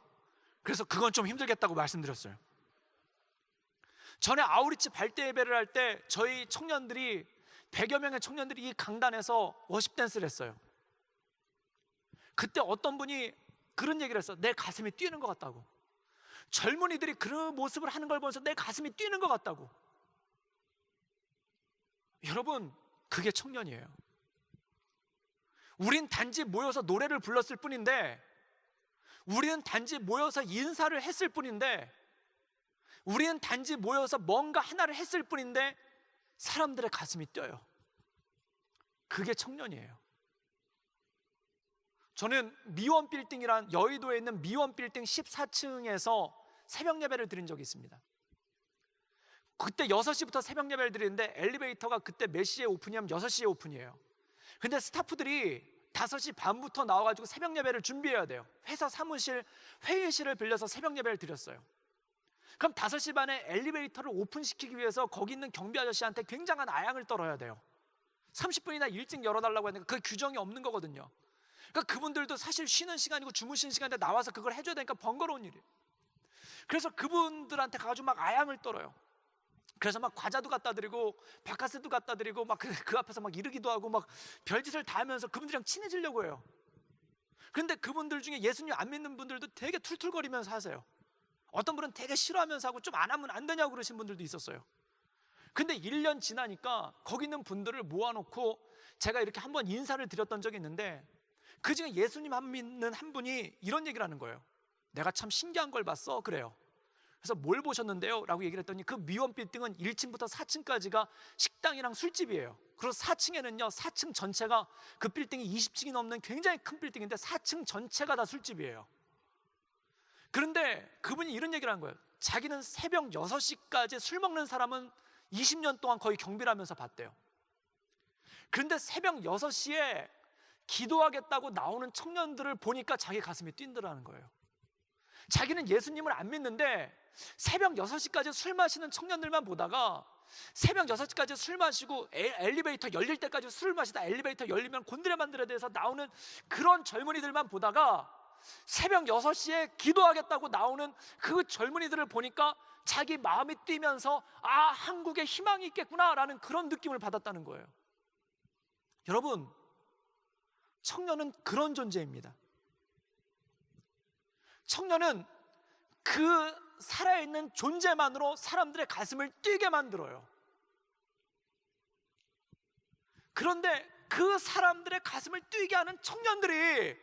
Speaker 1: 그래서 그건 좀 힘들겠다고 말씀드렸어요. 전에 아우리치 발대 예배를 할 때 저희 청년들이 100여 명의 청년들이 이 강단에서 워십 댄스를 했어요. 그때 어떤 분이 그런 얘기를 했어. 내 가슴이 뛰는 것 같다고. 젊은이들이 그런 모습을 하는 걸 보면서 내 가슴이 뛰는 것 같다고. 여러분, 그게 청년이에요. 우린 단지 모여서 노래를 불렀을 뿐인데, 우리는 단지 모여서 인사를 했을 뿐인데, 우리는 단지 모여서 뭔가 하나를 했을 뿐인데 사람들의 가슴이 뛰어요. 그게 청년이에요. 저는 미원 빌딩이란, 여의도에 있는 미원 빌딩 14층에서 새벽 예배를 드린 적이 있습니다. 그때 6시부터 새벽 예배를 드리는데 엘리베이터가 그때 몇 시에 오픈이냐면 6시에 오픈이에요. 근데 스타프들이 5시 반부터 나와가지고 새벽 예배를 준비해야 돼요. 회사 사무실, 회의실을 빌려서 새벽 예배를 드렸어요. 그럼 5시 반에 엘리베이터를 오픈시키기 위해서 거기 있는 경비 아저씨한테 굉장한 아양을 떨어야 돼요. 30분이나 일찍 열어달라고 하니까 그 규정이 없는 거거든요. 그러니까 그분들도 사실 쉬는 시간이고 주무시는 시간인데 나와서 그걸 해줘야 되니까 번거로운 일이에요. 그래서 그분들한테 가가지고 막 아양을 떨어요. 그래서 막 과자도 갖다 드리고 바카스도 갖다 드리고 막 그 앞에서 막 이르기도 하고 막 별짓을 다 하면서 그분들이랑 친해지려고 해요. 그런데 그분들 중에 예수님 안 믿는 분들도 되게 툴툴거리면서 하세요. 어떤 분은 되게 싫어하면서 하고 좀 안 하면 안 되냐고 그러신 분들도 있었어요. 근데 1년 지나니까 거기 있는 분들을 모아놓고 제가 이렇게 한번 인사를 드렸던 적이 있는데, 그 중에 예수님 안 믿는 한 분이 이런 얘기를 하는 거예요. 내가 참 신기한 걸 봤어. 그래요. 그래서 뭘 보셨는데요? 라고 얘기를 했더니 그 미원 빌딩은 1층부터 4층까지가 식당이랑 술집이에요. 그리고 4층에는요 4층 전체가, 그 빌딩이 20층이 넘는 굉장히 큰 빌딩인데 4층 전체가 다 술집이에요. 그런데 그분이 이런 얘기를 한 거예요. 자기는 새벽 6시까지 술 먹는 사람은 20년 동안 거의 경비를 하면서 봤대요. 그런데 새벽 6시에 기도하겠다고 나오는 청년들을 보니까 자기 가슴이 뛴다라는 거예요. 자기는 예수님을 안 믿는데 새벽 6시까지 술 마시는 청년들만 보다가, 새벽 6시까지 술 마시고 엘리베이터 열릴 때까지 술 마시다 엘리베이터 열리면 곤드레 만들어야 돼서 나오는 그런 젊은이들만 보다가, 새벽 6시에 기도하겠다고 나오는 그 젊은이들을 보니까 자기 마음이 뛰면서 아, 한국에 희망이 있겠구나라는 그런 느낌을 받았다는 거예요. 여러분, 청년은 그런 존재입니다. 청년은 그 살아있는 존재만으로 사람들의 가슴을 뛰게 만들어요. 그런데 그 사람들의 가슴을 뛰게 하는 청년들이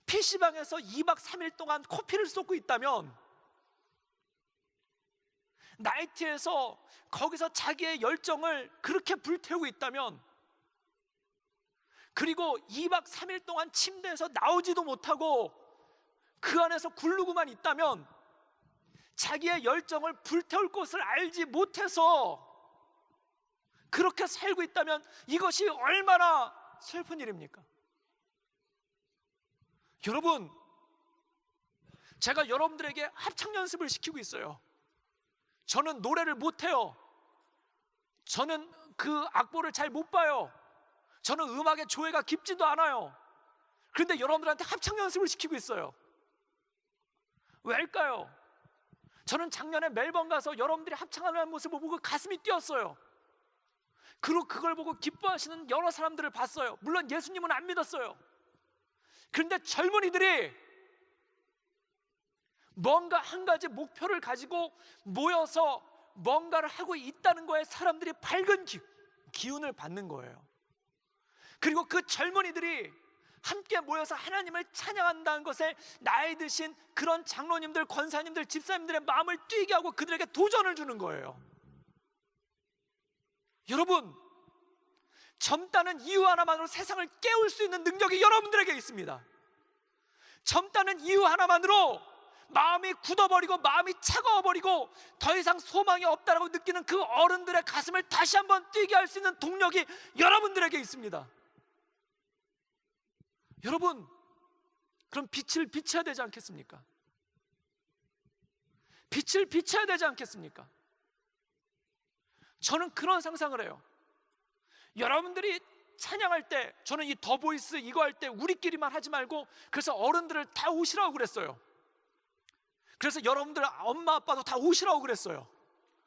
Speaker 1: PC방에서 2박 3일 동안 코피를 쏟고 있다면, 나이트에서 거기서 자기의 열정을 그렇게 불태우고 있다면, 그리고 2박 3일 동안 침대에서 나오지도 못하고 그 안에서 굴르고만 있다면, 자기의 열정을 불태울 곳을 알지 못해서 그렇게 살고 있다면 이것이 얼마나 슬픈 일입니까? 여러분, 제가 여러분들에게 합창 연습을 시키고 있어요. 저는 노래를 못해요. 저는 그 악보를 잘 못 봐요. 저는 음악의 조예가 깊지도 않아요. 그런데 여러분들한테 합창 연습을 시키고 있어요. 왜일까요? 저는 작년에 멜번 가서 여러분들이 합창하는 모습을 보고 가슴이 뛰었어요. 그리고 그걸 보고 기뻐하시는 여러 사람들을 봤어요. 물론 예수님은 안 믿었어요. 그런데 젊은이들이 뭔가 한 가지 목표를 가지고 모여서 뭔가를 하고 있다는 거에 사람들이 밝은 기운을 받는 거예요. 그리고 그 젊은이들이 함께 모여서 하나님을 찬양한다는 것에 나이 드신 그런 장로님들, 권사님들, 집사님들의 마음을 뛰게 하고 그들에게 도전을 주는 거예요. 여러분, 젊다는 이유 하나만으로 세상을 깨울 수 있는 능력이 여러분들에게 있습니다. 젊다는 이유 하나만으로 마음이 굳어버리고 마음이 차가워버리고 더 이상 소망이 없다라고 느끼는 그 어른들의 가슴을 다시 한번 뛰게 할 수 있는 동력이 여러분들에게 있습니다. 여러분, 그럼 빛을 비춰야 되지 않겠습니까? 빛을 비춰야 되지 않겠습니까? 저는 그런 상상을 해요. 여러분들이 찬양할 때, 저는 이 더 보이스 이거 할 때 우리끼리만 하지 말고, 그래서 어른들을 다 오시라고 그랬어요. 그래서 여러분들 엄마 아빠도 다 오시라고 그랬어요.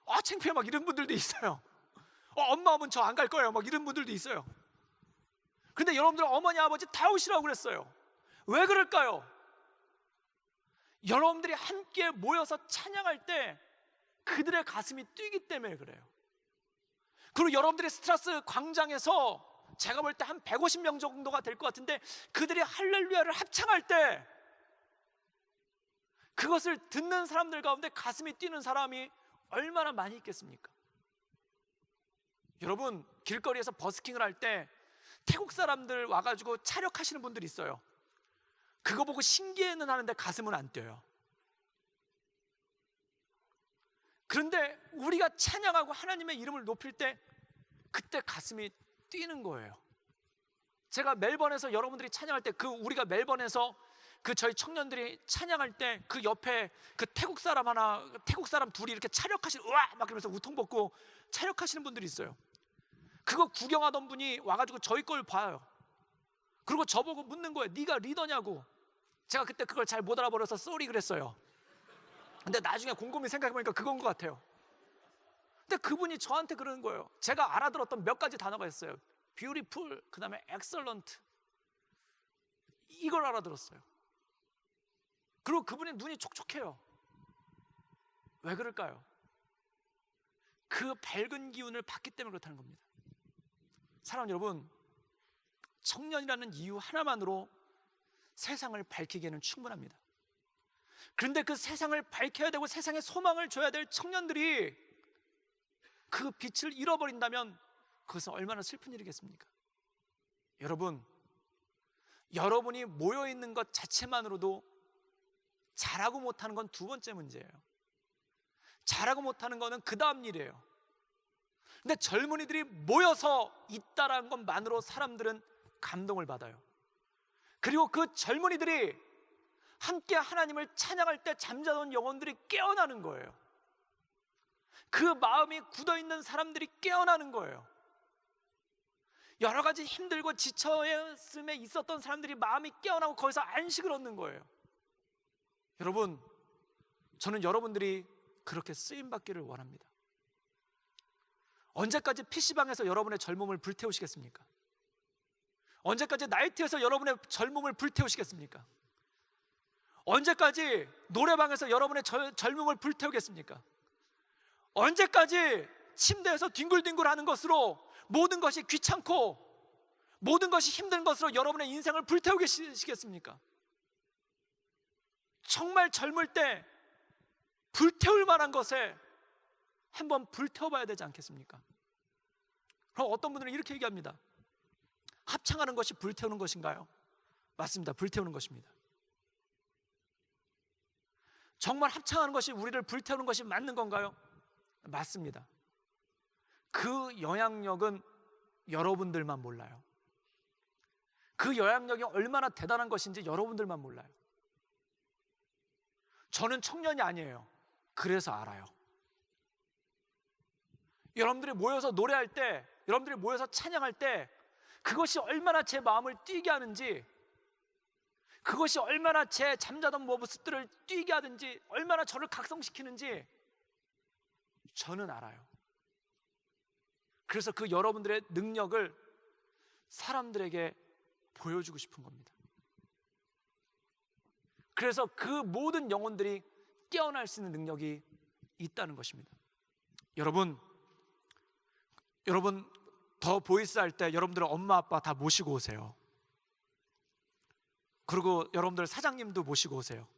Speaker 1: 아, 창피해, 막 이런 분들도 있어요. 엄마 오면 저 안 갈 거예요, 막 이런 분들도 있어요. 근데 여러분들 어머니 아버지 다 오시라고 그랬어요. 왜 그럴까요? 여러분들이 함께 모여서 찬양할 때 그들의 가슴이 뛰기 때문에 그래요. 그리고 여러분들이 스트라스 광장에서 제가 볼 때 한 150명 정도가 될 것 같은데 그들이 할렐루야를 합창할 때 그것을 듣는 사람들 가운데 가슴이 뛰는 사람이 얼마나 많이 있겠습니까? 여러분, 길거리에서 버스킹을 할 때 태국 사람들 와가지고 차력하시는 분들이 있어요. 그거 보고 신기해는 하는데 가슴은 안 뛰어요. 그런데 우리가 찬양하고 하나님의 이름을 높일 때 그때 가슴이 뛰는 거예요. 제가 멜번에서 여러분들이 찬양할 때 우리가 멜번에서 저희 청년들이 찬양할 때 그 옆에 태국 사람 둘이 이렇게 차력하시는, 우와! 막 그러면서 우통 벗고 차력하시는 분들이 있어요. 그거 구경하던 분이 와가지고 저희 걸 봐요. 그리고 저보고 묻는 거예요. 네가 리더냐고. 제가 그때 그걸 잘 못 알아버려서 쏘리 그랬어요. 근데 나중에 곰곰이 생각해보니까 그건 것 같아요. 근데 그분이 저한테 그러는 거예요. 제가 알아들었던 몇 가지 단어가 있어요. beautiful, 그 다음에 excellent, 이걸 알아들었어요. 그리고 그분이 눈이 촉촉해요. 왜 그럴까요? 그 밝은 기운을 받기 때문에 그렇다는 겁니다. 사랑하는 여러분, 청년이라는 이유 하나만으로 세상을 밝히기에는 충분합니다. 그런데 그 세상을 밝혀야 되고 세상에 소망을 줘야 될 청년들이 그 빛을 잃어버린다면 그것은 얼마나 슬픈 일이겠습니까? 여러분, 여러분이 모여있는 것 자체만으로도 잘하고 못하는 건 두 번째 문제예요. 잘하고 못하는 거는 그 다음 일이에요. 근데 젊은이들이 모여서 있다라는 것만으로 사람들은 감동을 받아요. 그리고 그 젊은이들이 함께 하나님을 찬양할 때 잠자던 영혼들이 깨어나는 거예요. 그 마음이 굳어있는 사람들이 깨어나는 거예요. 여러 가지 힘들고 지쳐있음에 있었던 사람들이 마음이 깨어나고 거기서 안식을 얻는 거예요. 여러분, 저는 여러분들이 그렇게 쓰임받기를 원합니다. 언제까지 PC방에서 여러분의 젊음을 불태우시겠습니까? 언제까지 나이트에서 여러분의 젊음을 불태우시겠습니까? 언제까지 노래방에서 여러분의 젊음을 불태우겠습니까? 언제까지 침대에서 뒹굴뒹굴 하는 것으로 모든 것이 귀찮고 모든 것이 힘든 것으로 여러분의 인생을 불태우시겠습니까? 정말 젊을 때 불태울 만한 것에 한번 불태워봐야 되지 않겠습니까? 그럼 어떤 분들은 이렇게 얘기합니다. 합창하는 것이 불태우는 것인가요? 맞습니다. 불태우는 것입니다. 정말 합창하는 것이 우리를 불태우는 것이 맞는 건가요? 맞습니다. 그 영향력은 여러분들만 몰라요. 그 영향력이 얼마나 대단한 것인지 여러분들만 몰라요. 저는 청년이 아니에요. 그래서 알아요. 여러분들이 모여서 노래할 때, 여러분들이 모여서 찬양할 때 그것이 얼마나 제 마음을 뛰게 하는지, 그것이 얼마나 제 잠자던 모습들을 뛰게 하든지, 얼마나 저를 각성시키는지 저는 알아요. 그래서 그 여러분들의 능력을 사람들에게 보여주고 싶은 겁니다. 그래서 그 모든 영혼들이 깨어날 수 있는 능력이 있다는 것입니다. 여러분 더 보이스 할 때 여러분들 엄마 아빠 다 모시고 오세요. 그리고 여러분들 사장님도 모시고 오세요.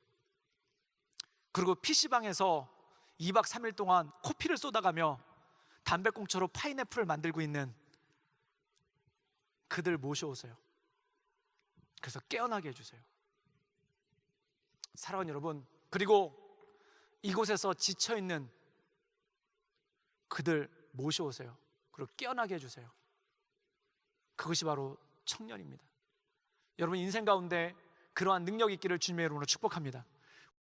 Speaker 1: 그리고 PC방에서 2박 3일 동안 코피를 쏟아가며 담배꽁초로 파인애플을 만들고 있는 그들 모셔오세요. 그래서 깨어나게 해주세요. 사랑하는 여러분, 그리고 이곳에서 지쳐있는 그들 모셔오세요. 그리고 깨어나게 해주세요. 그것이 바로 청년입니다. 여러분 인생 가운데 그러한 능력이 있기를 주님의 이름으로 축복합니다.